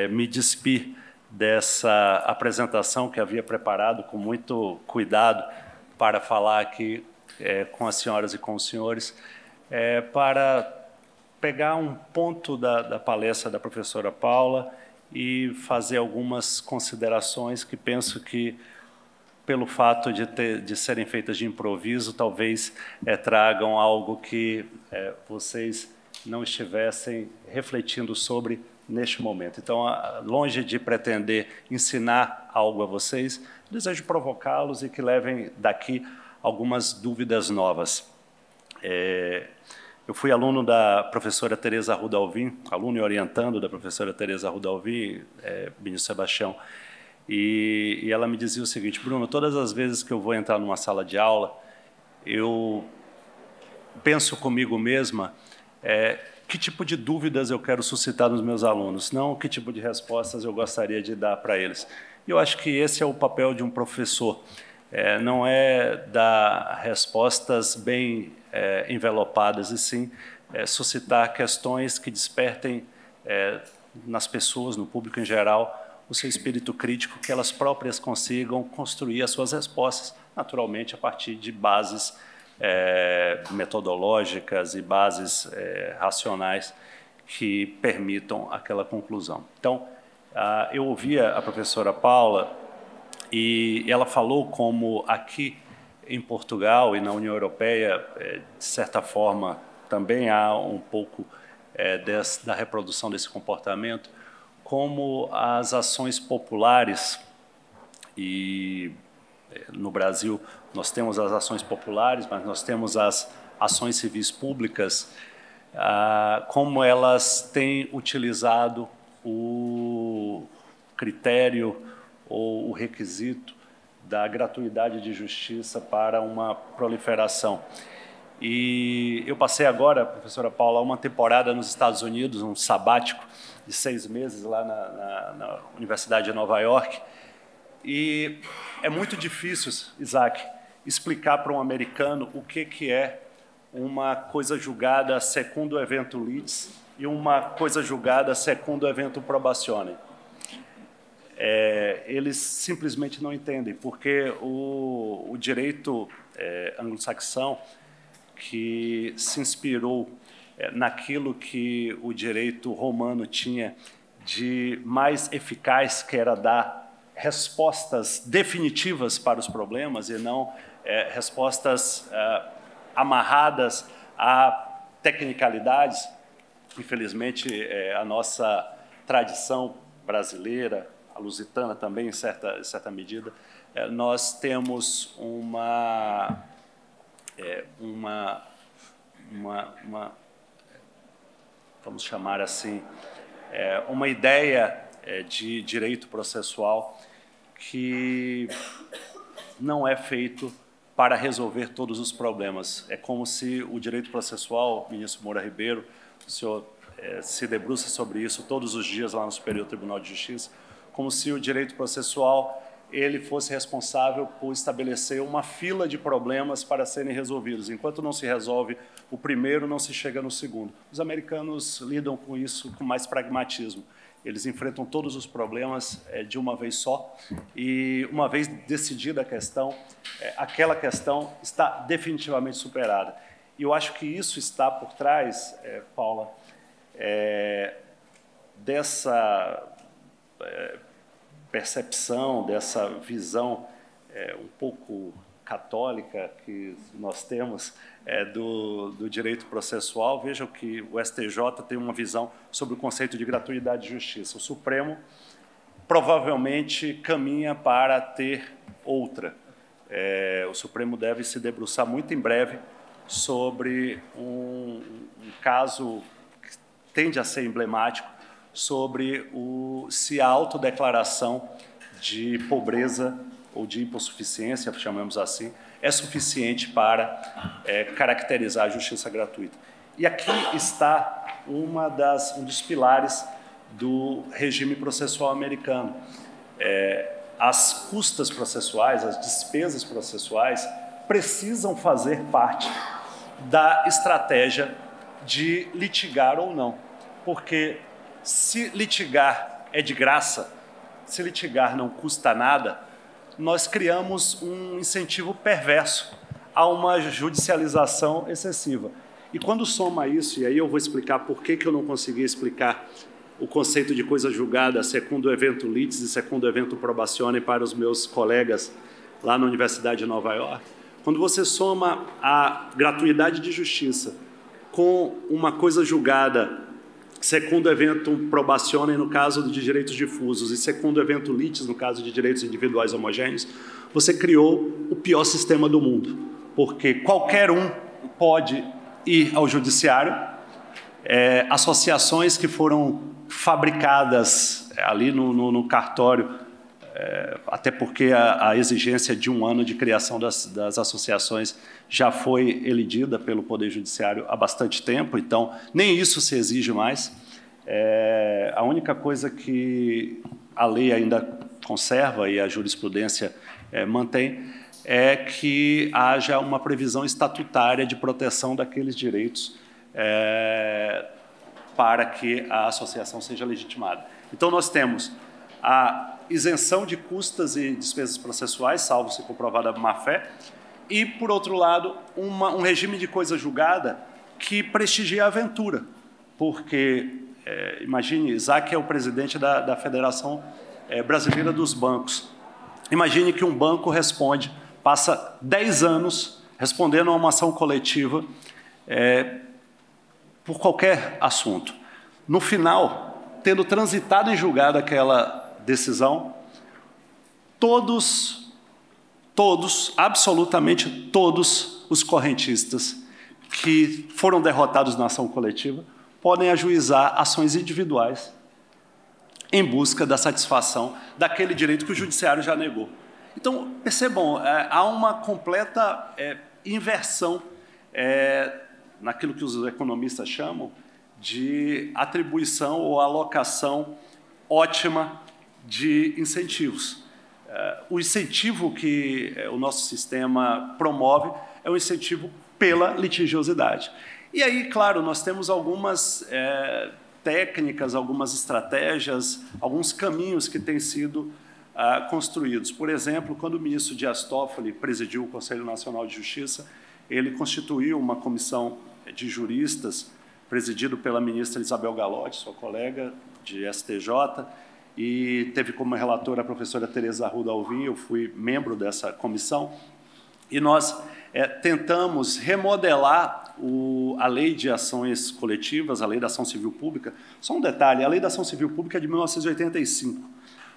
me despir dessa apresentação que havia preparado com muito cuidado para falar aqui com as senhoras e com os senhores, para pegar um ponto da palestra da professora Paula e fazer algumas considerações que penso que, pelo fato de serem feitas de improviso, talvez tragam algo que vocês não estivessem refletindo sobre neste momento. Então, longe de pretender ensinar algo a vocês, desejo provocá-los e que levem daqui algumas dúvidas novas. Eu fui aluno da professora Tereza Arruda Alvim, aluno e orientando da professora Tereza Arruda Alvim, ministro Sebastião, e ela me dizia o seguinte: Bruno, todas as vezes que eu vou entrar numa sala de aula, eu penso comigo mesma que tipo de dúvidas eu quero suscitar nos meus alunos, não que tipo de respostas eu gostaria de dar para eles. E eu acho que esse é o papel de um professor, não é dar respostas bem envelopadas, e sim suscitar questões que despertem nas pessoas, no público em geral, o seu espírito crítico, que elas próprias consigam construir as suas respostas, naturalmente a partir de bases metodológicas e bases racionais que permitam aquela conclusão. Então, eu ouvia a professora Paula e ela falou como aqui em Portugal e na União Europeia, de certa forma, também há um pouco da reprodução desse comportamento, como as ações populares, e no Brasil nós temos as ações populares, mas nós temos as ações civis públicas, como elas têm utilizado o critério ou o requisito da gratuidade de justiça para uma proliferação. E eu passei agora, professora Paula, uma temporada nos Estados Unidos, um sabático de 6 meses lá na Universidade de Nova York, e é muito difícil, Isaac, explicar para um americano o que é uma coisa julgada secundo evento litis e uma coisa julgada secundo evento probatione. Eles simplesmente não entendem, porque o direito anglo-saxão, que se inspirou naquilo que o direito romano tinha de mais eficaz, que era dar respostas definitivas para os problemas e não respostas amarradas a tecnicalidades. Infelizmente, a nossa tradição brasileira, a lusitana também, em certa medida, nós temos vamos chamar assim, uma ideia de direito processual que não é feito para resolver todos os problemas. É como se o direito processual, ministro Moura Ribeiro, o senhor se debruça sobre isso todos os dias lá no Superior Tribunal de Justiça, como se o direito processual ele fosse responsável por estabelecer uma fila de problemas para serem resolvidos. Enquanto não se resolve o primeiro, não se chega no segundo. Os americanos lidam com isso com mais pragmatismo. Eles enfrentam todos os problemas de uma vez só e, uma vez decidida a questão, aquela questão está definitivamente superada. E eu acho que isso está por trás, Paula, dessa percepção, dessa visão um pouco católica que nós temos do direito processual. Vejam que o STJ tem uma visão sobre o conceito de gratuidade de justiça. O Supremo provavelmente caminha para ter outra. O Supremo deve se debruçar muito em breve sobre um caso que tende a ser emblemático, sobre se a autodeclaração de pobreza ou de hipossuficiência, chamamos assim, é suficiente para caracterizar a justiça gratuita. E aqui está um dos pilares do regime processual americano. As custas processuais, as despesas processuais, precisam fazer parte da estratégia de litigar ou não. Porque se litigar é de graça, se litigar não custa nada, nós criamos um incentivo perverso a uma judicialização excessiva. E quando soma isso, e aí eu vou explicar por que eu não consegui explicar o conceito de coisa julgada segundo o evento litis e segundo o evento probatione para os meus colegas lá na Universidade de Nova York, quando você soma a gratuidade de justiça com uma coisa julgada segundo evento probatione no caso de direitos difusos e segundo evento litis no caso de direitos individuais homogêneos, você criou o pior sistema do mundo, porque qualquer um pode ir ao judiciário, associações que foram fabricadas ali no cartório, até porque a exigência de 1 ano de criação das associações já foi elidida pelo Poder Judiciário há bastante tempo, então nem isso se exige mais. A única coisa que a lei ainda conserva e a jurisprudência mantém é que haja uma previsão estatutária de proteção daqueles direitos para que a associação seja legitimada. Então, nós temos a isenção de custas e despesas processuais, salvo se comprovada a má-fé, e, por outro lado, um regime de coisa julgada que prestigia a aventura, porque, imagine, Isaac é o presidente da Federação Brasileira dos Bancos. Imagine que um banco passa 10 anos respondendo a uma ação coletiva por qualquer assunto. No final, tendo transitado em julgado aquela decisão, absolutamente todos os correntistas que foram derrotados na ação coletiva podem ajuizar ações individuais em busca da satisfação daquele direito que o judiciário já negou. Então, percebam, há uma completa inversão naquilo que os economistas chamam de atribuição ou alocação ótima de incentivos. O incentivo que o nosso sistema promove é o incentivo pela litigiosidade. E aí, claro, nós temos algumas técnicas, algumas estratégias, alguns caminhos que têm sido construídos. Por exemplo, quando o ministro Dias Toffoli presidiu o Conselho Nacional de Justiça, ele constituiu uma comissão de juristas, presidido pela ministra Isabel Galotti, sua colega de STJ, e teve como relatora a professora Tereza Arruda Alvim. Eu fui membro dessa comissão, e nós tentamos remodelar a Lei de Ações Coletivas, a Lei da Ação Civil Pública. Só um detalhe, a Lei da Ação Civil Pública é de 1985,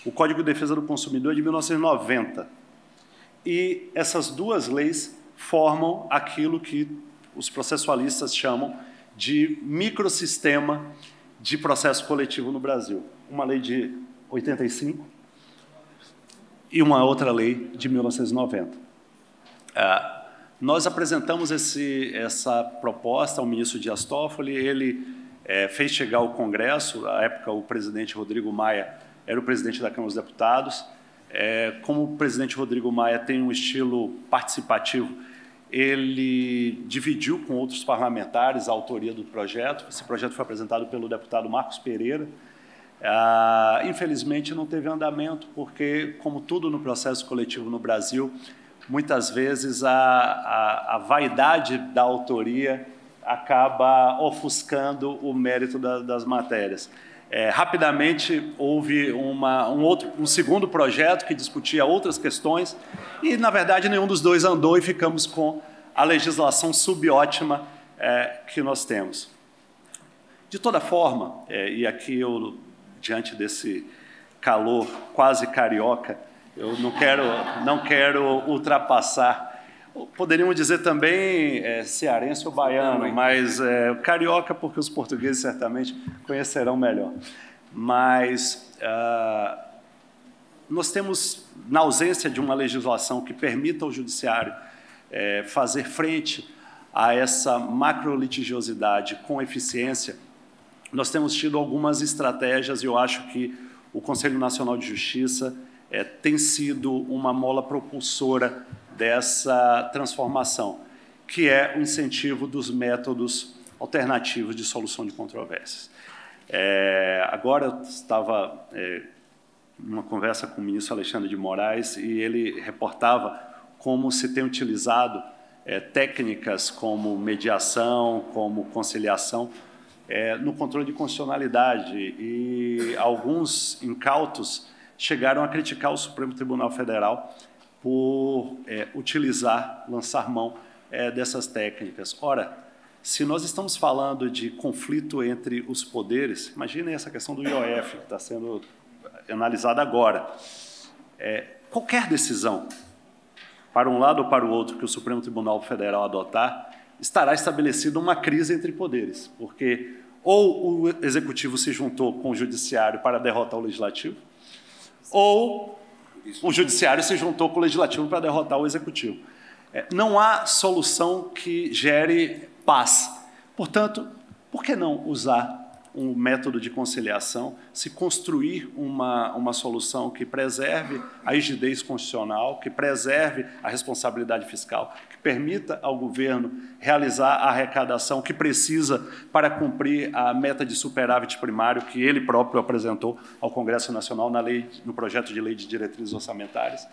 o Código de Defesa do Consumidor é de 1990, e essas duas leis formam aquilo que os processualistas chamam de microsistema de processo coletivo no Brasil. Uma lei de 85 e uma outra lei de 1990. Nós apresentamos essa proposta ao ministro Dias Toffoli, ele fez chegar ao Congresso. Na época, o presidente Rodrigo Maia era o presidente da Câmara dos Deputados. Como o presidente Rodrigo Maia tem um estilo participativo, ele dividiu com outros parlamentares a autoria do projeto. Esse projeto foi apresentado pelo deputado Marcos Pereira. Infelizmente, não teve andamento, porque, como tudo no processo coletivo no Brasil, muitas vezes a vaidade da autoria acaba ofuscando o mérito das matérias. Rapidamente houve um segundo projeto que discutia outras questões e, na verdade, nenhum dos dois andou e ficamos com a legislação subótima que nós temos. De toda forma, e aqui eu, diante desse calor quase carioca, eu não quero ultrapassar. Poderíamos dizer também cearense ou baiano, mas carioca, porque os portugueses certamente conhecerão melhor. Mas nós temos, na ausência de uma legislação que permita ao judiciário fazer frente a essa macrolitigiosidade com eficiência, nós temos tido algumas estratégias, e eu acho que o Conselho Nacional de Justiça tem sido uma mola propulsora dessa transformação, que é o incentivo dos métodos alternativos de solução de controvérsias. Agora eu estava numa conversa com o ministro Alexandre de Moraes e ele reportava como se tem utilizado técnicas como mediação, como conciliação, no controle de constitucionalidade, e alguns incautos chegaram a criticar o Supremo Tribunal Federal por lançar mão dessas técnicas. Ora, se nós estamos falando de conflito entre os poderes, imaginem essa questão do IOF, que está sendo analisada agora. Qualquer decisão, para um lado ou para o outro, que o Supremo Tribunal Federal adotar, estará estabelecida uma crise entre poderes, porque ou o Executivo se juntou com o Judiciário para derrotar o Legislativo, ou o Judiciário se juntou com o Legislativo para derrotar o Executivo. Não há solução que gere paz. Portanto, por que não usar um método de conciliação, se construir uma solução que preserve a rigidez constitucional, que preserve a responsabilidade fiscal, que permita ao governo realizar a arrecadação que precisa para cumprir a meta de superávit primário que ele próprio apresentou ao Congresso Nacional no projeto de lei de diretrizes orçamentárias.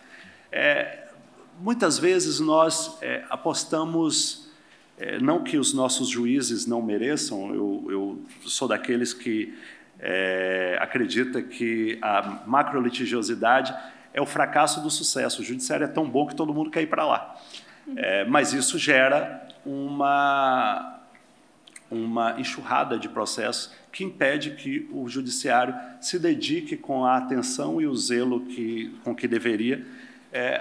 Muitas vezes nós apostamos, não que os nossos juízes não mereçam, eu sou daqueles que acredita que a macrolitigiosidade é o fracasso do sucesso. O judiciário é tão bom que todo mundo quer ir para lá. Mas isso gera uma enxurrada de processos que impede que o judiciário se dedique com a atenção e o zelo com que deveria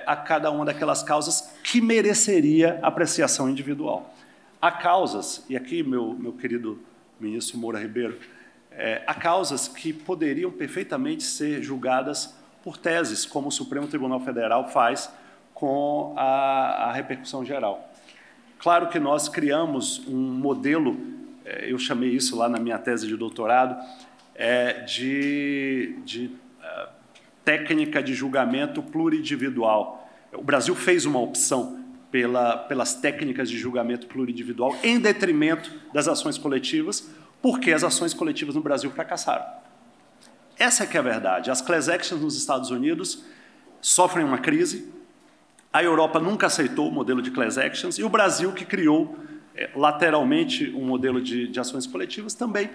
a cada uma daquelas causas que mereceria apreciação individual. há causas, e aqui, meu querido ministro Moura Ribeiro, há causas que poderiam perfeitamente ser julgadas por teses, como o Supremo Tribunal Federal faz com a repercussão geral. Claro que nós criamos um modelo, eu chamei isso lá na minha tese de doutorado, de técnica de julgamento plurindividual. O Brasil fez uma opção pelas técnicas de julgamento plurindividual em detrimento das ações coletivas, porque as ações coletivas no Brasil fracassaram. Essa é que é a verdade. As class actions nos Estados Unidos sofrem uma crise, a Europa nunca aceitou o modelo de class actions, e o Brasil, que criou lateralmente um modelo de ações coletivas, também,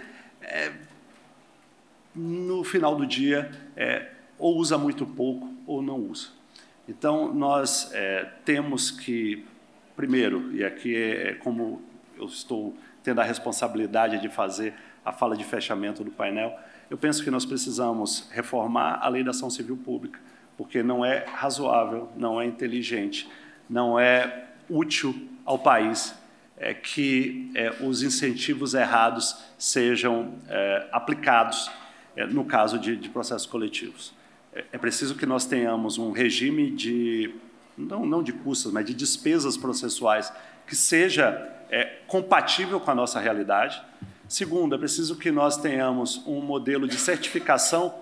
no final do dia, ou usa muito pouco ou não usa. Então, nós temos que, primeiro, e aqui como eu estou tendo a responsabilidade de fazer a fala de fechamento do painel, eu penso que nós precisamos reformar a Lei da Ação Civil Pública, porque não é razoável, não é inteligente, não é útil ao país que os incentivos errados sejam aplicados no caso de processos coletivos. É preciso que nós tenhamos um regime de, não de custas, mas de despesas processuais que seja compatível com a nossa realidade. Segundo, é preciso que nós tenhamos um modelo de certificação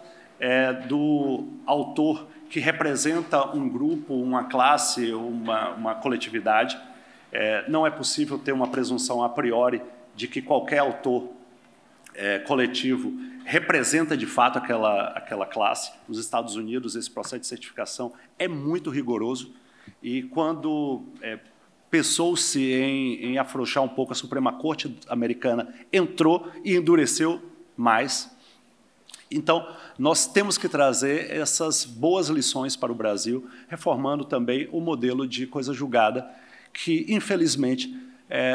do autor que representa um grupo, uma classe, uma coletividade. Não é possível ter uma presunção a priori de que qualquer autor coletivo representa de fato aquela classe. Nos Estados Unidos, esse processo de certificação é muito rigoroso, e quando pensou-se em afrouxar um pouco, a Suprema Corte americana entrou e endureceu mais. Então, nós temos que trazer essas boas lições para o Brasil, reformando também o modelo de coisa julgada, que, infelizmente,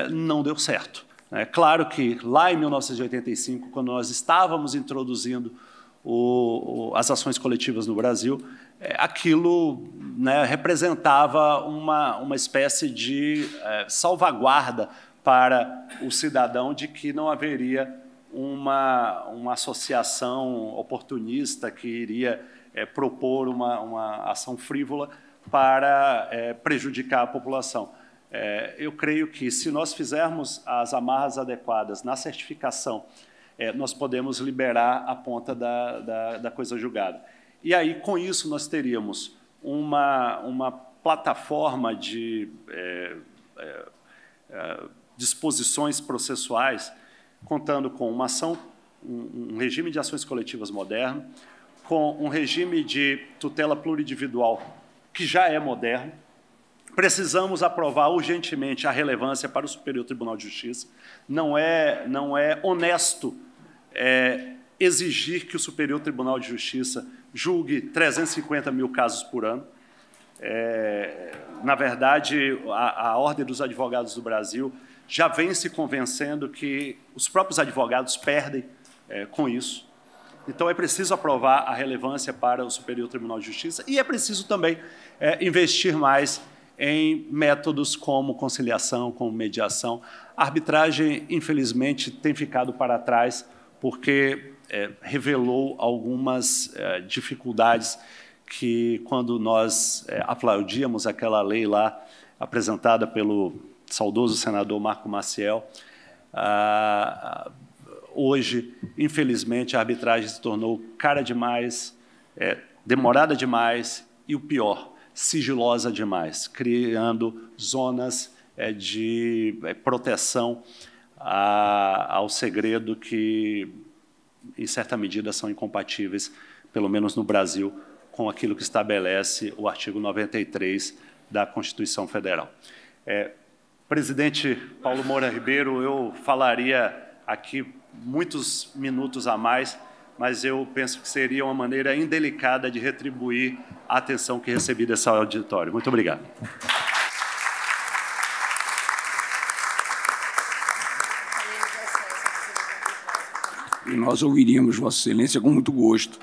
não deu certo. É claro que, lá em 1985, quando nós estávamos introduzindo as ações coletivas no Brasil, aquilo representava uma espécie de salvaguarda para o cidadão de que não haveria uma associação oportunista que iria propor uma ação frívola para prejudicar a população. Eu creio que, se nós fizermos as amarras adequadas na certificação, nós podemos liberar a ponta da coisa julgada. E aí, com isso, nós teríamos uma plataforma de disposições processuais, contando com uma ação, um regime de ações coletivas moderno, com um regime de tutela plurindividual que já é moderno. Precisamos aprovar urgentemente a relevância para o Superior Tribunal de Justiça. Não é honesto exigir que o Superior Tribunal de Justiça julgue 350 mil casos por ano. Na verdade, a Ordem dos Advogados do Brasil já vem se convencendo que os próprios advogados perdem com isso. Então, é preciso aprovar a relevância para o Superior Tribunal de Justiça, e é preciso também investir mais em métodos como conciliação, como mediação. A arbitragem, infelizmente, tem ficado para trás porque revelou algumas dificuldades que, quando nós aplaudíamos aquela lei lá, apresentada pelo saudoso senador Marco Maciel, hoje, infelizmente, a arbitragem se tornou cara demais, demorada demais e, o pior, sigilosa demais, criando zonas de proteção ao segredo que, em certa medida, são incompatíveis, pelo menos no Brasil, com aquilo que estabelece o artigo 93 da Constituição Federal. Presidente Paulo Moura Ribeiro, eu falaria aqui muitos minutos a mais, mas eu penso que seria uma maneira indelicada de retribuir a atenção que recebi desse auditório. Muito obrigado. E nós ouviríamos Vossa Excelência com muito gosto,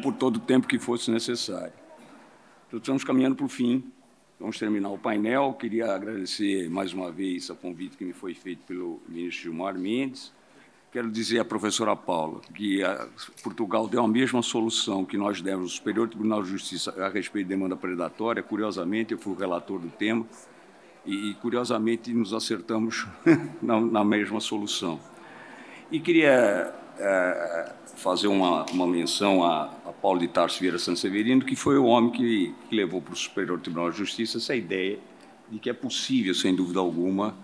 por todo o tempo que fosse necessário. Então, estamos caminhando para o fim Vamos terminar o painel. Queria agradecer mais uma vez o convite que me foi feito pelo ministro Gilmar Mendes. Quero dizer à professora Paula que Portugal deu a mesma solução que nós demos no Superior Tribunal de Justiça a respeito de demanda predatória. Curiosamente, eu fui o relator do tema e curiosamente, nos acertamos na mesma solução. E queria fazer uma menção a Paulo de Tarso Vieira Sanseverino, que foi o homem que levou para o Superior Tribunal de Justiça essa ideia de que é possível, sem dúvida alguma,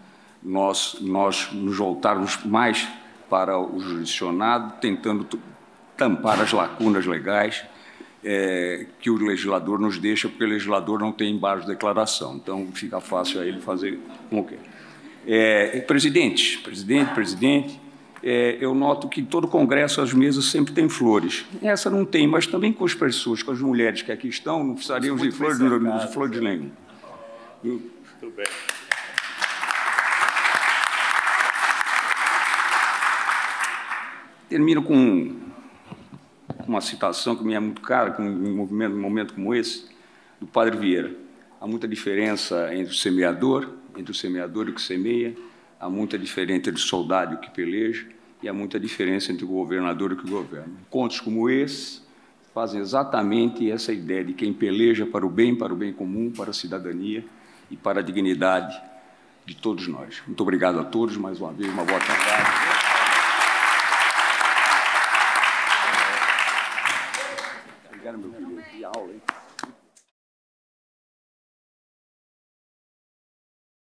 nós nos voltarmos mais para o jurisdicionado, tentando tampar as lacunas legais que o legislador nos deixa, porque o legislador não tem embaixo de declaração. Então, fica fácil a ele fazer como quer. Presidente, eu noto que todo congresso, as mesas sempre tem flores. Essa não tem, mas também com as pessoas, com as mulheres que aqui estão, não precisaríamos de flores de lenho. Muito bem. Termino com uma citação que me é muito cara, com um momento como esse, do Padre Vieira. Há muita diferença entre o semeador e o que semeia, há muita diferença entre o soldado e o que peleja, e há muita diferença entre o governador e o que governa. Encontros como esse fazem exatamente essa ideia de quem peleja para o bem comum, para a cidadania e para a dignidade de todos nós. Muito obrigado a todos, mais uma vez, uma boa tarde. Obrigado, meu filho. Que aula, hein?